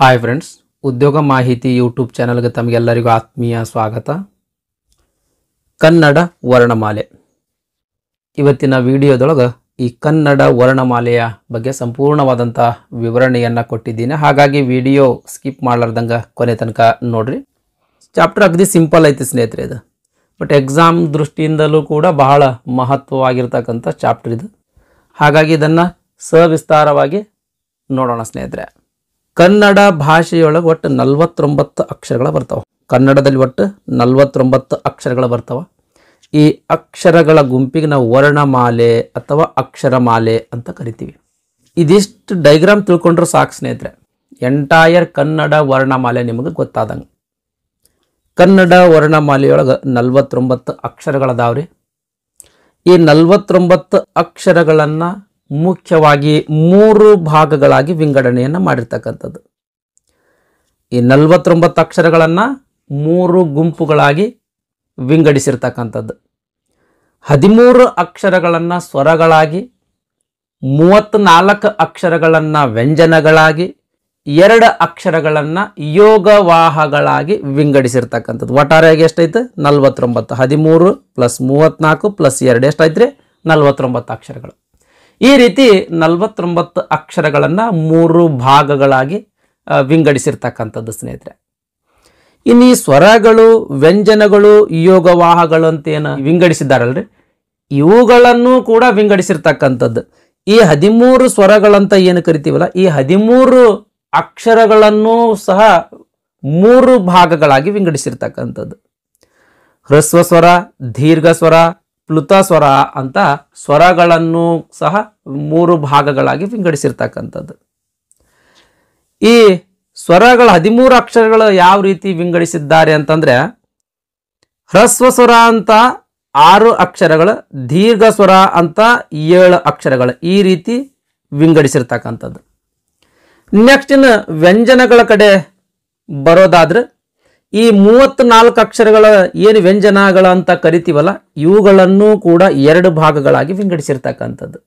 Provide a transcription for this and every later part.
Hi friends, ಉದ್ಯೋಗ ಮಾಹಿತಿ YouTube ಚಾನಲ್ಗೆ ತಮಗೆಲ್ಲರಿಗೂ ಆತ್ಮೀಯ ಸ್ವಾಗತ. ಕನ್ನಡ ವರ್ಣಮಾಲೆ ಇವತ್ತಿನ ವಿಡಿಯೋದೊಳಗೆ ಈ ಕನ್ನಡ ವರ್ಣಮಾಲೆಯ ಬಗ್ಗೆ ಸಂಪೂರ್ಣವಾದಂಥ ವಿವರಣೆಯನ್ನು ಕೊಟ್ಟಿದ್ದೀನಿ. ಹಾಗಾಗಿ ವಿಡಿಯೋ ಸ್ಕಿಪ್ ಮಾಡಲಾರ್ದಂಗೆ ಕೊನೆ ತನಕ ನೋಡ್ರಿ. ಚಾಪ್ಟರ್ ಅಗದಿ ಸಿಂಪಲ್ ಐತಿ ಸ್ನೇಹಿತರೆ ಇದು, ಬಟ್ ಎಕ್ಸಾಮ್ ದೃಷ್ಟಿಯಿಂದಲೂ ಕೂಡ ಬಹಳ ಮಹತ್ವವಾಗಿರ್ತಕ್ಕಂಥ ಚಾಪ್ಟರ್ ಇದು. ಹಾಗಾಗಿ ಇದನ್ನು ಸವಿಸ್ತಾರವಾಗಿ ನೋಡೋಣ ಸ್ನೇಹಿತರೆ. ಕನ್ನಡ ಭಾಷೆಯೊಳಗೆ ಒಟ್ಟು 49 ಅಕ್ಷರಗಳು ಬರ್ತಾವೆ. ಕನ್ನಡದಲ್ಲಿ ಒಟ್ಟು 49 ಅಕ್ಷರಗಳು ಬರ್ತಾವೆ. ಈ ಅಕ್ಷರಗಳ ಗುಂಪಿಗೆ ನಾವು ವರ್ಣಮಾಲೆ ಅಥವಾ ಅಕ್ಷರಮಾಲೆ ಅಂತ ಕರಿತೀವಿ. ಇದಿಷ್ಟು ಡೈಗ್ರಾಮ್ ತಿಳ್ಕೊಂಡ್ರೆ ಸಾಕು ಸ್ನೇಹಿತರೆ, ಎಂಟೈರ್ ಕನ್ನಡ ವರ್ಣಮಾಲೆ ನಿಮಗೆ ಗೊತ್ತಾದಂಗೆ. ಕನ್ನಡ ವರ್ಣಮಾಲೆಯೊಳಗೆ 49 ಅಕ್ಷರಗಳದಾವ್ರಿ. ಈ 49 ಅಕ್ಷರಗಳನ್ನು ಮುಖ್ಯವಾಗಿ 3 ಭಾಗಗಳಾಗಿ ವಿಂಗಡಣೆಯನ್ನು ಮಾಡಿರ್ತಕ್ಕಂಥದ್ದು. ಈ 49 ಅಕ್ಷರಗಳನ್ನು 3 ಗುಂಪುಗಳಾಗಿ ವಿಂಗಡಿಸಿರ್ತಕ್ಕಂಥದ್ದು. 13 ಅಕ್ಷರಗಳನ್ನು ಸ್ವರಗಳಾಗಿ, 34 ಅಕ್ಷರಗಳನ್ನು ವ್ಯಂಜನಗಳಾಗಿ, 2 ಅಕ್ಷರಗಳನ್ನು ಯೋಗವಾಹಗಳಾಗಿ ವಿಂಗಡಿಸಿರ್ತಕ್ಕಂಥದ್ದು. ಒಟ್ಟಾರೆಯಾಗಿ ಎಷ್ಟೈತೆ? 49. 13 + 34 + 2 ಎಷ್ಟಾಯ್ತು ರೀ? 49 ಅಕ್ಷರಗಳು. ಈ ರೀತಿ 49 ಅಕ್ಷರಗಳನ್ನು 3 ಭಾಗಗಳಾಗಿ ವಿಂಗಡಿಸಿರ್ತಕ್ಕಂಥದ್ದು ಸ್ನೇಹಿತರೆ. ಇನ್ನು ಈ ಸ್ವರಗಳು, ವ್ಯಂಜನಗಳು, ಯೋಗವಾಹಗಳು ಅಂತ ಏನು ವಿಂಗಡಿಸಿದ್ದಾರಲ್ರಿ, ಇವುಗಳನ್ನು ಕೂಡ ವಿಂಗಡಿಸಿರ್ತಕ್ಕಂಥದ್ದು. ಈ 13 ಸ್ವರಗಳಂತ ಏನು ಕರಿತೀವಲ್ಲ, ಈ 13 ಅಕ್ಷರಗಳನ್ನು ಸಹ 3 ಭಾಗಗಳಾಗಿ ವಿಂಗಡಿಸಿರ್ತಕ್ಕಂಥದ್ದು. ಹ್ರಸ್ವ ಸ್ವರ, ದೀರ್ಘ ಸ್ವರ, ಪ್ಲುತ ಸ್ವರ ಅಂತ ಸ್ವರಗಳನ್ನು ಸಹ 3 ಭಾಗಗಳಾಗಿ ವಿಂಗಡಿಸಿರ್ತಕ್ಕಂಥದ್ದು. ಈ ಸ್ವರಗಳ 13 ಅಕ್ಷರಗಳು ಯಾವ ರೀತಿ ವಿಂಗಡಿಸಿದ್ದಾರೆ ಅಂತಂದ್ರೆ, ಹ್ರಸ್ವ ಸ್ವರ ಅಂತ 6 ಅಕ್ಷರಗಳು, ದೀರ್ಘ ಸ್ವರ ಅಂತ 7 ಅಕ್ಷರಗಳು, ಈ ರೀತಿ ವಿಂಗಡಿಸಿರ್ತಕ್ಕಂಥದ್ದು. ನೆಕ್ಸ್ಟ್ ಇನ್ನು ವ್ಯಂಜನಗಳ ಕಡೆ ಬರೋದಾದ್ರೆ, ಈ 34 ಅಕ್ಷರಗಳ ಏನು ವ್ಯಂಜನಗಳ ಅಂತ ಕರಿತೀವಲ್ಲ, ಇವುಗಳನ್ನು ಕೂಡ 2 ಭಾಗಗಳಾಗಿ ವಿಂಗಡಿಸಿರ್ತಕ್ಕಂಥದ್ದು.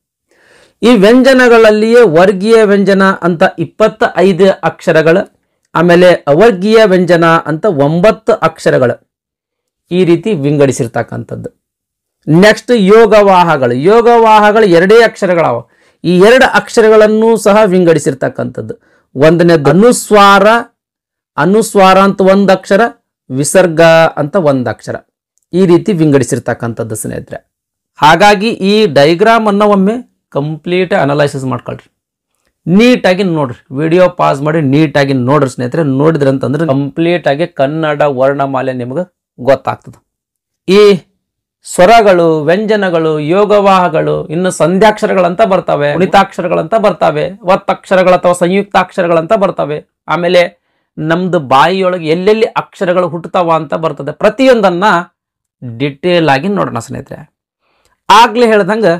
ಈ ವ್ಯಂಜನಗಳಲ್ಲಿಯೇ ವರ್ಗೀಯ ವ್ಯಂಜನ ಅಂತ 25 ಅಕ್ಷರಗಳು, ಆಮೇಲೆ ಅವರ್ಗೀಯ ವ್ಯಂಜನ ಅಂತ 9 ಅಕ್ಷರಗಳು, ಈ ರೀತಿ ವಿಂಗಡಿಸಿರ್ತಕ್ಕಂಥದ್ದು. ನೆಕ್ಸ್ಟ್ ಯೋಗವಾಹಗಳು. ಯೋಗವಾಹಗಳು 2 ಅಕ್ಷರಗಳವ. ಈ 2 ಅಕ್ಷರಗಳನ್ನು ಸಹ ವಿಂಗಡಿಸಿರ್ತಕ್ಕಂಥದ್ದು. ಒಂದನೇದು ಅನುಸ್ವಾರ. ಅನುಸ್ವಾರ ಅಂತ 1 ಅಕ್ಷರ, ವಿಸರ್ಗ ಅಂತ 1 ಅಕ್ಷರ, ಈ ರೀತಿ ವಿಂಗಡಿಸಿರ್ತಕ್ಕಂಥದ್ದು ಸ್ನೇಹಿತರೆ. ಹಾಗಾಗಿ ಈ ಡೈಗ್ರಾಮ್ ಅನ್ನು ಒಮ್ಮೆ ಕಂಪ್ಲೀಟ್ ಅನಲೈಸಿಸ್ ಮಾಡ್ಕೊಳ್ರಿ, ನೀಟಾಗಿ ನೋಡ್ರಿ. ವಿಡಿಯೋ ಪಾಸ್ ಮಾಡಿ ನೀಟಾಗಿ ನೋಡ್ರಿ ಸ್ನೇಹಿತರೆ. ನೋಡಿದ್ರಿ ಅಂತಂದ್ರೆ ಕಂಪ್ಲೀಟ್ ಆಗಿ ಕನ್ನಡ ವರ್ಣಮಾಲೆ ನಿಮಗೆ ಗೊತ್ತಾಗ್ತದೆ. ಈ ಸ್ವರಗಳು, ವ್ಯಂಜನಗಳು, ಯೋಗವಾಹಗಳು, ಇನ್ನು ಸಂಧ್ಯಾಕ್ಷರಗಳಂತ ಬರ್ತವೆ, ಗುಣಿತಾಕ್ಷರಗಳಂತ ಬರ್ತವೆ, ಒತ್ತಕ್ಷರಗಳು ಅಥವಾ ಸಂಯುಕ್ತಾಕ್ಷರಗಳಂತ ಬರ್ತವೆ. ಆಮೇಲೆ ನಮ್ದು ಬಾಯಿಯೊಳಗೆ ಎಲ್ಲೆಲ್ಲಿ ಅಕ್ಷರಗಳು ಹುಟ್ಟುತ್ತಾವ ಅಂತ ಬರ್ತದೆ. ಪ್ರತಿಯೊಂದನ್ನ ಡಿಟೇಲ್ ಆಗಿ ನೋಡೋಣ ಸ್ನೇಹಿತರೆ. ಆಗ್ಲೇ ಹೇಳ್ದಂಗೆ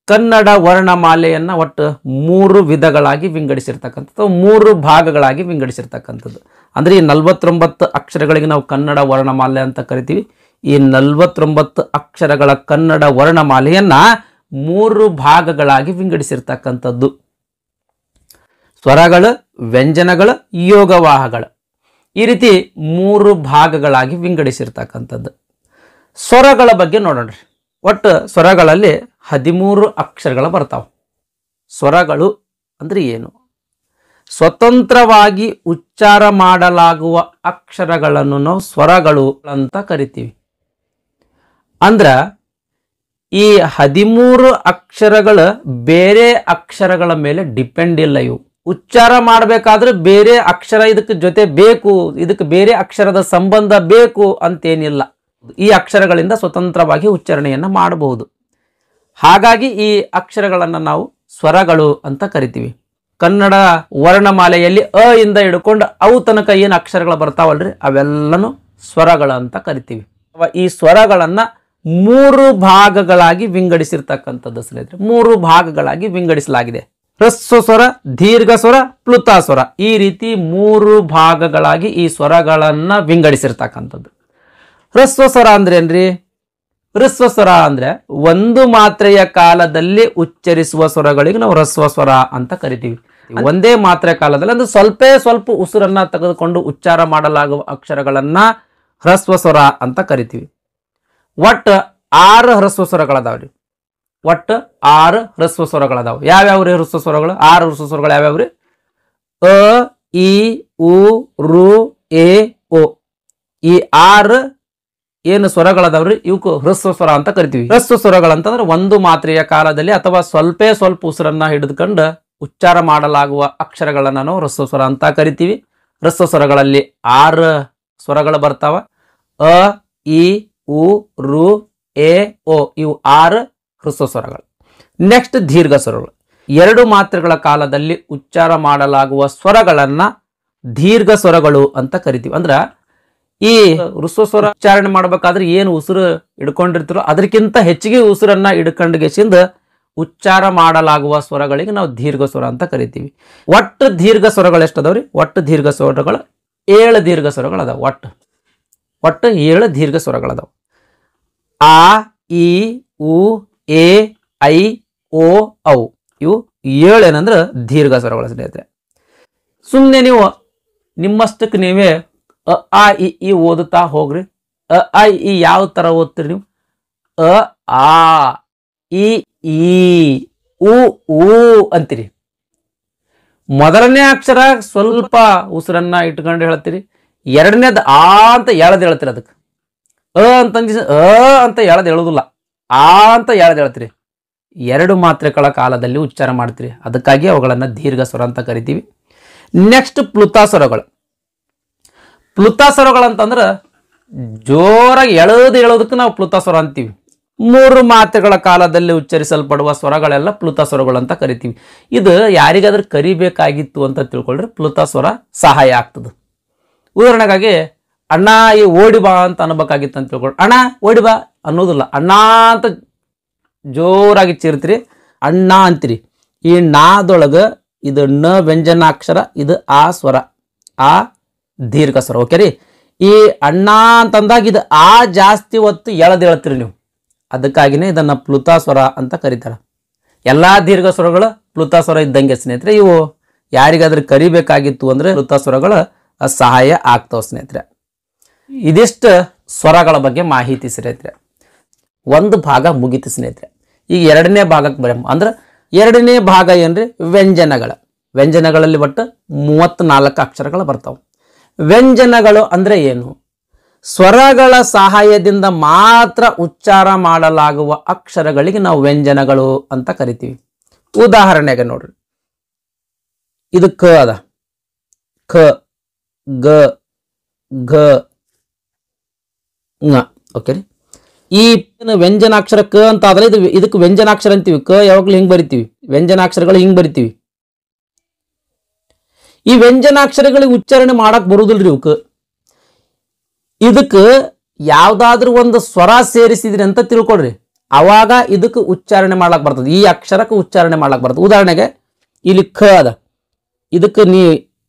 ಕನ್ನಡ ವರ್ಣಮಾಲೆಯನ್ನ ಒಟ್ಟು 3 ವಿಧಗಳಾಗಿ ವಿಂಗಡಿಸಿರ್ತಕ್ಕಂಥದ್ದು, 3 ಭಾಗಗಳಾಗಿ ವಿಂಗಡಿಸಿರ್ತಕ್ಕಂಥದ್ದು. ಅಂದ್ರೆ ಈ 49 ಅಕ್ಷರಗಳಿಗೆ ನಾವು ಕನ್ನಡ ವರ್ಣಮಾಲೆ ಅಂತ ಕರಿತೀವಿ. ಈ 49 ಅಕ್ಷರಗಳ ಕನ್ನಡ ವರ್ಣಮಾಲೆಯನ್ನ 3 ಭಾಗಗಳಾಗಿ ವಿಂಗಡಿಸಿರ್ತಕ್ಕಂಥದ್ದು. ಸ್ವರಗಳು, ವ್ಯಂಜನಗಳು, ಯೋಗವಾಹಗಳು, ಈ ರೀತಿ 3 ಭಾಗಗಳಾಗಿ ವಿಂಗಡಿಸಿರ್ತಕ್ಕಂಥದ್ದು. ಸ್ವರಗಳ ಬಗ್ಗೆ ನೋಡೋಣ. ಒಟ್ಟು ಸ್ವರಗಳಲ್ಲಿ 13 ಅಕ್ಷರಗಳು ಬರ್ತಾವೆ. ಸ್ವರಗಳು ಅಂದ್ರೆ ಏನು? ಸ್ವತಂತ್ರವಾಗಿ ಉಚ್ಚಾರ ಮಾಡಲಾಗುವ ಅಕ್ಷರಗಳನ್ನು ನಾವು ಸ್ವರಗಳು ಅಂತ ಕರಿತೀವಿ. ಅಂದ್ರ ಈ 13 ಅಕ್ಷರಗಳು ಬೇರೆ ಅಕ್ಷರಗಳ ಮೇಲೆ ಡಿಪೆಂಡ್ ಇಲ್ಲ. ಇವು ಉಚ್ಚಾರ ಮಾಡಬೇಕಾದ್ರೆ ಬೇರೆ ಅಕ್ಷರ ಇದಕ್ಕೆ ಜೊತೆ ಬೇಕು, ಇದಕ್ಕೆ ಬೇರೆ ಅಕ್ಷರದ ಸಂಬಂಧ ಬೇಕು ಅಂತೇನಿಲ್ಲ. ಈ ಅಕ್ಷರಗಳಿಂದ ಸ್ವತಂತ್ರವಾಗಿ ಉಚ್ಚಾರಣೆಯನ್ನು ಮಾಡಬಹುದು. ಹಾಗಾಗಿ ಈ ಅಕ್ಷರಗಳನ್ನು ನಾವು ಸ್ವರಗಳು ಅಂತ ಕರಿತೀವಿ. ಕನ್ನಡ ವರ್ಣಮಾಲೆಯಲ್ಲಿ ಅ ಇಂದ ಹಿಡ್ಕೊಂಡು ಅವು ತನಕ ಏನು ಅಕ್ಷರಗಳು ಬರ್ತಾವಲ್ರಿ, ಅವೆಲ್ಲನೂ ಸ್ವರಗಳು ಅಂತ ಕರಿತೀವಿ. ಈ ಸ್ವರಗಳನ್ನ 3 ಭಾಗಗಳಾಗಿ ವಿಂಗಡಿಸಿರ್ತಕ್ಕಂಥದ್ದು ಸ್ನೇಹಿತರೆ. 3 ಭಾಗಗಳಾಗಿ ವಿಂಗಡಿಸಲಾಗಿದೆ. ಹ್ರಸ್ವ ಸ್ವರ, ದೀರ್ಘ ಸ್ವರ, ಪ್ಲುತ ಸ್ವರ, ಈ ರೀತಿ 3 ಭಾಗಗಳಾಗಿ ಈ ಸ್ವರಗಳನ್ನ ವಿಂಗಡಿಸಿರ್ತಕ್ಕಂಥದ್ದು. ಹ್ರಸ್ವ ಸ್ವರ ಅಂದ್ರೆ ಏನ್ರಿ? ಹ್ರಸ್ವ ಸ್ವರ ಅಂದ್ರೆ 1 ಮಾತ್ರೆಯ ಕಾಲದಲ್ಲಿ ಉಚ್ಚರಿಸುವ ಸ್ವರಗಳಿಗೆ ನಾವು ಹ್ರಸ್ವ ಸ್ವರ ಅಂತ ಕರಿತೀವಿ. ಒಂದೇ ಮಾತ್ರೆ ಕಾಲದಲ್ಲಿ ಅಂದ್ರೆ ಸ್ವಲ್ಪ ಉಸಿರನ್ನ ತೆಗೆದುಕೊಂಡು ಉಚ್ಚಾರ ಮಾಡಲಾಗುವ ಅಕ್ಷರಗಳನ್ನ ಹ್ರಸ್ವ ಸ್ವರ ಅಂತ ಕರಿತೀವಿ. ಒಟ್ಟು 6 ಹ್ರಸ್ವ ಸ್ವರಗಳದಾವ್ರಿ. ಒಟ್ಟು 6 ಹ್ರಸ್ವ ಸ್ವರಗಳದಾವ. ಯಾವ್ಯಾವ್ರಿ ಹ್ರಸ್ವ ಸ್ವರಗಳು? 6 ಹ್ರಸ್ವ ಸ್ವರಗಳು ಯಾವ್ಯಾವ್ರಿ? ಅ, ಇ, ಉ, ರು, ಎ, ಓ. ಈ 6 ಏನು ಸ್ವರಗಳದಾವ್ರಿ ಇವಕ್ಕೆ ಹ್ರಸ್ವ ಸ್ವರ ಅಂತ ಕರಿತೀವಿ. ಹ್ರಸ್ವ ಸ್ವರಗಳಂತಂದ್ರೆ ಒಂದು ಮಾತ್ರೆಯ ಕಾಲದಲ್ಲಿ ಅಥವಾ ಸ್ವಲ್ಪ ಉಸಿರನ್ನ ಹಿಡಿದುಕೊಂಡು ಉಚ್ಚಾರ ಮಾಡಲಾಗುವ ಅಕ್ಷರಗಳನ್ನ ನಾವು ಹ್ರಸ್ವ ಸ್ವರ ಅಂತ ಕರಿತೀವಿ. ಹ್ರಸ್ವ ಸ್ವರಗಳಲ್ಲಿ 6 ಸ್ವರಗಳು ಬರ್ತಾವ. ಅ, ಇ, ಉ, ರು, ಎ, ಓ. ಇವು 6 ಹ್ರಸ್ವ ಸ್ವರಗಳು. ನೆಕ್ಸ್ಟ್ ದೀರ್ಘ ಸ್ವರಗಳು. 2 ಮಾತ್ರೆಗಳ ಕಾಲದಲ್ಲಿ ಉಚ್ಚಾರ ಮಾಡಲಾಗುವ ಸ್ವರಗಳನ್ನ ದೀರ್ಘ ಸ್ವರಗಳು ಅಂತ ಕರಿತೀವಿ. ಅಂದ್ರ ಈ ಹ್ರಸ್ವ ಸ್ವರ ಉಚ್ಚಾರಣೆ ಮಾಡ್ಬೇಕಾದ್ರೆ ಏನು ಉಸಿರು ಹಿಡ್ಕೊಂಡಿರ್ತಿರೋ ಅದಕ್ಕಿಂತ ಹೆಚ್ಚಿಗೆ ಉಸಿರನ್ನ ಹಿಡ್ಕೊಂಡ್ಗೆಸಿಂದ ಉಚ್ಚಾರ ಮಾಡಲಾಗುವ ಸ್ವರಗಳಿಗೆ ನಾವು ದೀರ್ಘ ಸ್ವರ ಅಂತ ಕರಿತೀವಿ. ಒಟ್ಟು ದೀರ್ಘ ಸ್ವರಗಳು ಎಷ್ಟದಾವ್ರಿ? ಒಟ್ಟು ದೀರ್ಘ ಸ್ವರಗಳು 7 ದೀರ್ಘ ಸ್ವರಗಳು ಅದಾವ. ಒಟ್ಟು 7 ದೀರ್ಘ ಸ್ವರಗಳದಾವ. ಆ, ಇ, ಉ, ಎ, ಐ, ಓ, ಔ. ಇವು 7 ಏನಂದ್ರೆ ದೀರ್ಘ ಸ್ವರಗಳ ಸ್ನೇಹಿತರೆ. ಸುಮ್ಮನೆ ನೀವು ನಿಮ್ಮಷ್ಟಕ್ಕೆ ನೀವೇ ಅ, ಆ, ಇ ಓದುತ್ತಾ ಹೋಗ್ರಿ. ಅ, ಆ, ಇ ಯಾವ ತರ ಓದ್ತೀರಿ ನೀವು? ಅ, ಆ, ಇ, ಈ, ಉ, ಊ ಅಂತೀರಿ. ಮೊದಲನೇ ಅಕ್ಷರ ಸ್ವಲ್ಪ ಉಸಿರನ್ನ ಇಟ್ಕೊಂಡು ಹೇಳ್ತೀರಿ. ಎರಡನೇದು ಆ ಅಂತ ಎಳೆದು ಹೇಳ್ತೀರಿ. ಅದಕ್ಕೆ ಅ ಅಂತ ಎಳೆದು ಹೇಳುದಿಲ್ಲ, ಆ ಅಂತ ಎಳೆದು ಹೇಳ್ತೀರಿ. 2 ಮಾತ್ರೆಗಳ ಕಾಲದಲ್ಲಿ ಉಚ್ಚಾರ ಮಾಡ್ತೀರಿ. ಅದಕ್ಕಾಗಿ ಅವುಗಳನ್ನ ದೀರ್ಘ ಸ್ವರ ಅಂತ ಕರಿತೀವಿ. ನೆಕ್ಸ್ಟ್ ಪ್ಲುತಾಸ್ವರಗಳು. ಪ್ಲುತಾಸ್ವರಗಳಂತಂದ್ರೆ ಜೋರಾಗಿ ಹೇಳೋದಕ್ಕೆ ನಾವು ಪ್ಲುತಾಸ್ವರ ಅಂತೀವಿ. 3 ಮಾತ್ರೆಗಳ ಕಾಲದಲ್ಲಿ ಉಚ್ಚರಿಸಲ್ಪಡುವ ಸ್ವರಗಳೆಲ್ಲ ಪ್ಲುತಾಸ್ವರಗಳು ಅಂತ ಕರಿತೀವಿ. ಇದು ಯಾರಿಗಾದ್ರೂ ಕರಿಬೇಕಾಗಿತ್ತು ಅಂತ ತಿಳ್ಕೊಳ್ರಿ ಪ್ಲುತಾಸ್ವರ ಸಹಾಯ ಆಗ್ತದೆ. ಉದಾಹರಣೆಗಾಗಿ ಅಣ್ಣ ಈ ಓಡಿ ಬಾ ಅಂತ ಅನ್ಬೇಕಾಗಿತ್ತು ಅಂತ ತಿಳ್ಕೊಳ್ರಿ. ಅಣ್ಣ ಓಡಿ ಬಾ ಅನ್ನೋದಿಲ್ಲ, ಅಣ್ಣ ಅಂತ ಜೋರಾಗಿ ಚೀರ್ತೀರಿ, ಅಣ್ಣ ಅಂತೀರಿ. ಈ ನಾದೊಳಗೆ ಇದು ನ ವ್ಯಂಜನಾಕ್ಷರ, ಇದು ಆ ಸ್ವರ, ಆ ದೀರ್ಘ ಸ್ವರ. ಓಕೆ ರೀ. ಈ ಅಣ್ಣ ಅಂತಂದಾಗ ಇದು ಆ ಜಾಸ್ತಿ ಹೊತ್ತು ಎಳೆದು ಹೇಳ್ತೀರಿ ನೀವು. ಅದಕ್ಕಾಗಿನೇ ಇದನ್ನ ಪ್ಲುತಾಸ್ವರ ಅಂತ ಕರೀತಾರೆ. ಎಲ್ಲಾ ದೀರ್ಘ ಸ್ವರಗಳು ಪ್ಲುತಾಸ್ವರ ಇದ್ದಂಗೆ ಸ್ನೇಹಿತರೆ. ಇವು ಯಾರಿಗಾದ್ರೂ ಕರಿಬೇಕಾಗಿತ್ತು ಅಂದ್ರೆ ಪ್ಲುತಾಸ್ವರಗಳ ಸಹಾಯ ಆಗ್ತಾವ ಸ್ನೇಹಿತರೆ. ಇದಿಷ್ಟು ಸ್ವರಗಳ ಬಗ್ಗೆ ಮಾಹಿತಿ ಸ್ನೇಹಿತರೆ. ಒಂದು ಭಾಗ ಮುಗಿತು ಸ್ನೇಹಿತರೆ. ಈಗ 2ನೇ ಭಾಗಕ್ಕೆ ಬರ ಅಂದ್ರೆ 2ನೇ ಭಾಗ ಏನ್ರಿ? ವ್ಯಂಜನಗಳಲ್ಲಿ ಒಟ್ಟು 34 ಅಕ್ಷರಗಳು ಬರ್ತಾವ. ವ್ಯಂಜನಗಳು ಅಂದ್ರೆ ಏನು? ಸ್ವರಗಳ ಸಹಾಯದಿಂದ ಮಾತ್ರ ಉಚ್ಚಾರ ಮಾಡಲಾಗುವ ಅಕ್ಷರಗಳಿಗೆ ನಾವು ವ್ಯಂಜನಗಳು ಅಂತ ಕರಿತೀವಿ. ಉದಾಹರಣೆಗೆ ನೋಡ್ರಿ, ಇದು ಕ ಅದ, ಖ, ಗ, ಘ, ङ. ಓಕೆ ರೀ. ಈ ವ್ಯಂಜನಾಕ್ಷರ ಕ ಅಂತ ಆದ್ರೆ ಇದಕ್ಕೆ ವ್ಯಂಜನಾಕ್ಷರ ಅಂತೀವಿ. ಕ ಯಾವಾಗ್ಲೂ ಹಿಂಗ್ ಬರಿತೀವಿ, ವ್ಯಂಜನಾಕ್ಷರಗಳು ಹಿಂಗ್ ಬರಿತೀವಿ. ಈ ವ್ಯಂಜನಾಕ್ಷರಗಳಿಗೆ ಉಚ್ಚಾರಣೆ ಮಾಡಕ್ ಬರುದಿಲ್ರಿ ಇವಕ್ಕೆ. ಇದಕ್ಕೆ ಯಾವ್ದಾದ್ರೂ ಒಂದು ಸ್ವರ ಸೇರಿಸಿದ್ರಿ ಅಂತ ತಿಳ್ಕೊಳ್ರಿ, ಅವಾಗ ಇದಕ್ಕೆ ಉಚ್ಚಾರಣೆ ಮಾಡ್ಲಕ್ ಬರ್ತದೆ. ಈ ಅಕ್ಷರಕ್ಕೆ ಉಚ್ಚಾರಣೆ ಮಾಡ್ಲಕ್ ಬರ್ತದೆ. ಉದಾಹರಣೆಗೆ ಇಲ್ಲಿ ಖ ಅದ, ಇದಕ್ಕೆ ನೀ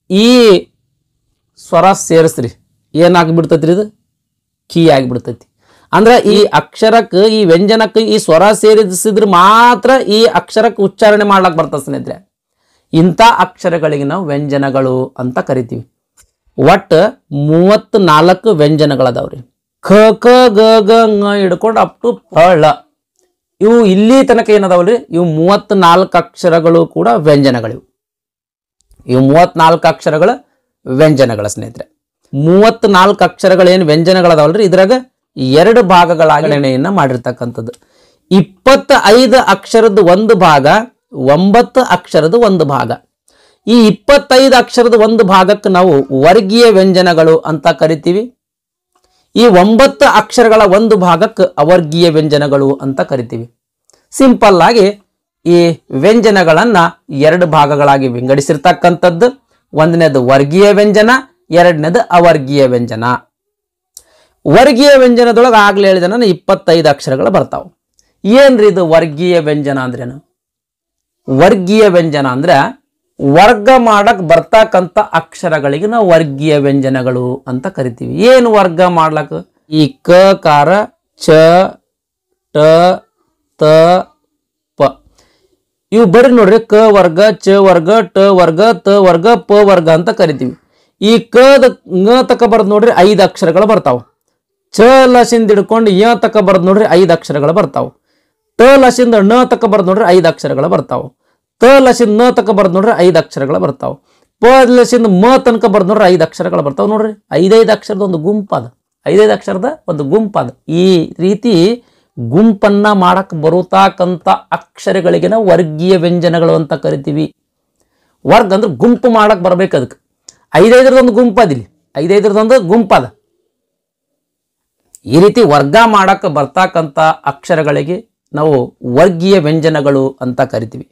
ಈ ಸ್ವರ ಸೇರಿಸ್ರಿ, ಏನಾಗ್ಬಿಡ್ತೈತ್ರಿ? ಇದು ಕೀ ಆಗಿಬಿಡ್ತೈತಿ. ಅಂದ್ರೆ ಈ ಅಕ್ಷರಕ್ಕೆ, ಈ ವ್ಯಂಜನಕ್ಕೆ ಈ ಸ್ವರ ಸೇರಿಸಿದ್ರೆ ಮಾತ್ರ ಈ ಅಕ್ಷರಕ್ಕೆ ಉಚ್ಚಾರಣೆ ಮಾಡ್ಲಕ್ ಬರ್ತದೆ ಸ್ನೇಹಿತರೆ. ಇಂಥ ಅಕ್ಷರಗಳಿಗೆ ನಾವು ವ್ಯಂಜನಗಳು ಅಂತ ಕರಿತೀವಿ. ಒಟ್ಟು 34 ವ್ಯಂಜನಗಳದಾವ್ರಿ. ಖ, ಕ, ಗ, ಗ, ङ ಹಿಡ್ಕೊಂಡು ಅಪ್ ಟು ಳ. ಇವು ಇಲ್ಲಿ ತನಕ ಏನದಾವಲ್ರಿ, ಇವು 34 ಅಕ್ಷರಗಳು ಕೂಡ ವ್ಯಂಜನಗಳಿವು. ಇವು 34 ಅಕ್ಷರಗಳ ವ್ಯಂಜನಗಳ ಸ್ನೇಹಿತರೆ. 34 ಅಕ್ಷರಗಳು ಏನು ವ್ಯಂಜನಗಳದಾವಲ್ರಿ, ಇದ್ರಾಗ 2 ಭಾಗಗಳಾಗಿ ನಿರ್ಣಯನ ಮಾಡಿರ್ತಕ್ಕಂಥದ್ದು. 25 ಅಕ್ಷರದ ಒಂದು ಭಾಗ, 9 ಅಕ್ಷರದ ಒಂದು ಭಾಗ. ಈ 25 ಅಕ್ಷರದ ಒಂದು ಭಾಗಕ್ಕೆ ನಾವು ವರ್ಗೀಯ ವ್ಯಂಜನಗಳು ಅಂತ ಕರಿತೀವಿ. ಈ 9 ಅಕ್ಷರಗಳ ಒಂದು ಭಾಗಕ್ಕೆ ಅವರ್ಗೀಯ ವ್ಯಂಜನಗಳು ಅಂತ ಕರಿತೀವಿ. ಸಿಂಪಲ್ ಆಗಿ ಈ ವ್ಯಂಜನಗಳನ್ನ 2 ಭಾಗಗಳಾಗಿ ವಿಂಗಡಿಸಿರ್ತಕ್ಕಂಥದ್ದು. ಒಂದನೇದು ವರ್ಗೀಯ ವ್ಯಂಜನ, ಎರಡನೇದು ಅವರ್ಗೀಯ ವ್ಯಂಜನ. ವರ್ಗೀಯ ವ್ಯಂಜನದೊಳಗೆ ಆಗ್ಲೇ ಹೇಳಿದ 25 ಅಕ್ಷರಗಳು ಬರ್ತಾವ. ಏನ್ರಿ ಇದು ವರ್ಗೀಯ ವ್ಯಂಜನ ಅಂದ್ರೇನು? ವರ್ಗೀಯ ವ್ಯಂಜನ ಅಂದ್ರೆ ವರ್ಗ ಮಾಡಕ್ ಬರ್ತಕ್ಕಂಥ ಅಕ್ಷರಗಳಿಗೆ ನಾವು ವರ್ಗೀಯ ವ್ಯಂಜನಗಳು ಅಂತ ಕರಿತೀವಿ. ಏನು ವರ್ಗ ಮಾಡ್ಲಕ್ಕ? ಈ ಕ ಕಾರ, ಚ, ಟ, ತ, ಪ ಇವು ಬರೀ ನೋಡ್ರಿ ಕ ವರ್ಗ, ಚ ವರ್ಗ, ಟ ವರ್ಗ, ತ ವರ್ಗ, ಪ ವರ್ಗ ಅಂತ ಕರಿತೀವಿ. ಈ ಕದ ಂಗ ತಕ ಬರ್ದು ನೋಡ್ರಿ 5 ಅಕ್ಷರಗಳು ಬರ್ತಾವ. ಚ ಲಸಿಂದ ಹಿಡ್ಕೊಂಡು ಯ ತಕ ಬರ್ದು ನೋಡ್ರಿ 5 ಅಕ್ಷರಗಳು ಬರ್ತಾವ. ಟ ಲಸಿಂದ ಣ ತಕ ಬರ್ದು ನೋಡ್ರಿ 5 ಅಕ್ಷರಗಳು ಬರ್ತಾವ. ತ ಲಸಿಂದ ನ ತಕ ಬರ್ದು ನೋಡ್ರಿ 5 ಅಕ್ಷರಗಳು ಬರ್ತಾವ. ಪ ಲಸಿಂದ ಮ ತನಕ ಬರ್ದು ನೋಡ್ರಿ 5 ಅಕ್ಷರಗಳು ಬರ್ತಾವ. ನೋಡ್ರಿ 5 ಅಕ್ಷರದ ಒಂದು ಗುಂಪದ, 5 ಅಕ್ಷರದ ಒಂದು ಗುಂಪದ. ಈ ರೀತಿ ಗುಂಪನ್ನ ಮಾಡಕ್ ಬರುತ್ತಕ್ಕಂಥ ಅಕ್ಷರಗಳಿಗೆ ನಾವು ವರ್ಗೀಯ ವ್ಯಂಜನಗಳು ಅಂತ ಕರಿತೀವಿ. ವರ್ಗ ಅಂದ್ರೆ ಗುಂಪು ಮಾಡಕ್ ಬರ್ಬೇಕು. ಅದಕ್ಕೆ 5 ಗುಂಪದಿಲ್ಲಿ, 5 ಗುಂಪದ. ಈ ರೀತಿ ವರ್ಗ ಮಾಡಕ್ ಬರ್ತಕ್ಕಂಥ ಅಕ್ಷರಗಳಿಗೆ ನಾವು ವರ್ಗೀಯ ವ್ಯಂಜನಗಳು ಅಂತ ಕರಿತೀವಿ.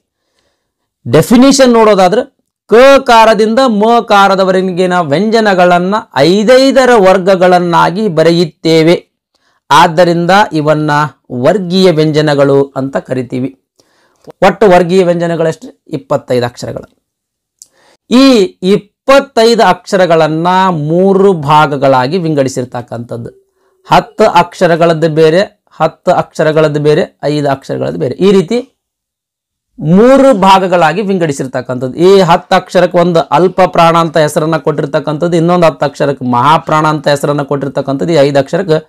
ಡೆಫಿನಿಷನ್ ನೋಡೋದಾದ್ರೆ ಕ ಕಾರದಿಂದ ಮ ಕಾರದವರೆಗಿನ ವ್ಯಂಜನಗಳನ್ನ 5 ವರ್ಗಗಳನ್ನಾಗಿ ಬರೆಯುತ್ತೇವೆ. ಆದ್ದರಿಂದ ಇವನ್ನ ವರ್ಗೀಯ ವ್ಯಂಜನಗಳು ಅಂತ ಕರಿತೀವಿ. ಒಟ್ಟು ವರ್ಗೀಯ ವ್ಯಂಜನಗಳೆಷ್ಟು? 25 ಅಕ್ಷರಗಳು. ಈ 25 ಅಕ್ಷರಗಳನ್ನ 3 ಭಾಗಗಳಾಗಿ ವಿಂಗಡಿಸಿರ್ತಕ್ಕಂಥದ್ದು. 10 ಅಕ್ಷರಗಳದ್ದು ಬೇರೆ, 10 ಅಕ್ಷರಗಳದ್ದು ಬೇರೆ, 5 ಅಕ್ಷರಗಳದ್ದು ಬೇರೆ. ಈ ರೀತಿ 3 ಭಾಗಗಳಾಗಿ ವಿಂಗಡಿಸಿರ್ತಕ್ಕಂಥದ್ದು. ಈ 10 ಅಕ್ಷರಕ್ಕೆ ಒಂದು ಅಲ್ಪ ಪ್ರಾಣ ಅಂತ ಹೆಸರನ್ನ ಕೊಟ್ಟಿರ್ತಕ್ಕಂಥದ್ದು, ಇನ್ನೊಂದು 10 ಅಕ್ಷರಕ್ಕೆ ಮಹಾಪ್ರಾಣ ಅಂತ ಹೆಸರನ್ನ ಕೊಟ್ಟಿರ್ತಕ್ಕಂಥದ್ದು, ಈ 5 ಅಕ್ಷರಕ್ಕೆ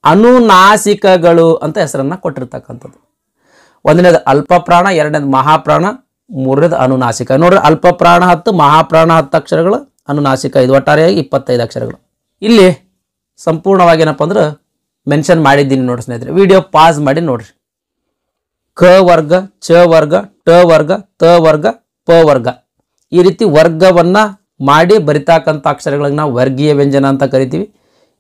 ಅನುನಾಸಿಕಗಳು ಅಂತ ಹೆಸರನ್ನ ಕೊಟ್ಟಿರ್ತಕ್ಕಂಥದ್ದು. ಒಂದನೇದು ಅಲ್ಪ ಪ್ರಾಣ, ಎರಡನೇದು ಮಹಾಪ್ರಾಣ, ಮೂರನೇದು ಅನುನಾಸಿಕ. ನೋಡ್ರಿ, ಅಲ್ಪ ಪ್ರಾಣ 10, ಮಹಾಪ್ರಾಣ 10 ಅಕ್ಷರಗಳು, ಅನುನಾಸಿಕ ಇದು ಒಟ್ಟಾರೆಯಾಗಿ 25 ಅಕ್ಷರಗಳು. ಇಲ್ಲಿ ಸಂಪೂರ್ಣವಾಗಿ ಏನಪ್ಪ ಅಂದ್ರೆ ಮೆನ್ಷನ್ ಮಾಡಿದ್ದೀನಿ ನೋಡಿ ಸ್ನೇಹಿತರೆ. ವಿಡಿಯೋ ಪಾಸ್ ಮಾಡಿ ನೋಡ್ರಿ. ಕ ವರ್ಗ, ಚ ವರ್ಗ, ಟ ವರ್ಗ, ತ ವರ್ಗ, ಪ ವರ್ಗ. ಈ ರೀತಿ ವರ್ಗವನ್ನ ಮಾಡಿ ಬರಿತಕ್ಕಂಥ ಅಕ್ಷರಗಳಿಗೆ ನಾವು ವರ್ಗೀಯ ವ್ಯಂಜನ ಅಂತ ಕರಿತೀವಿ.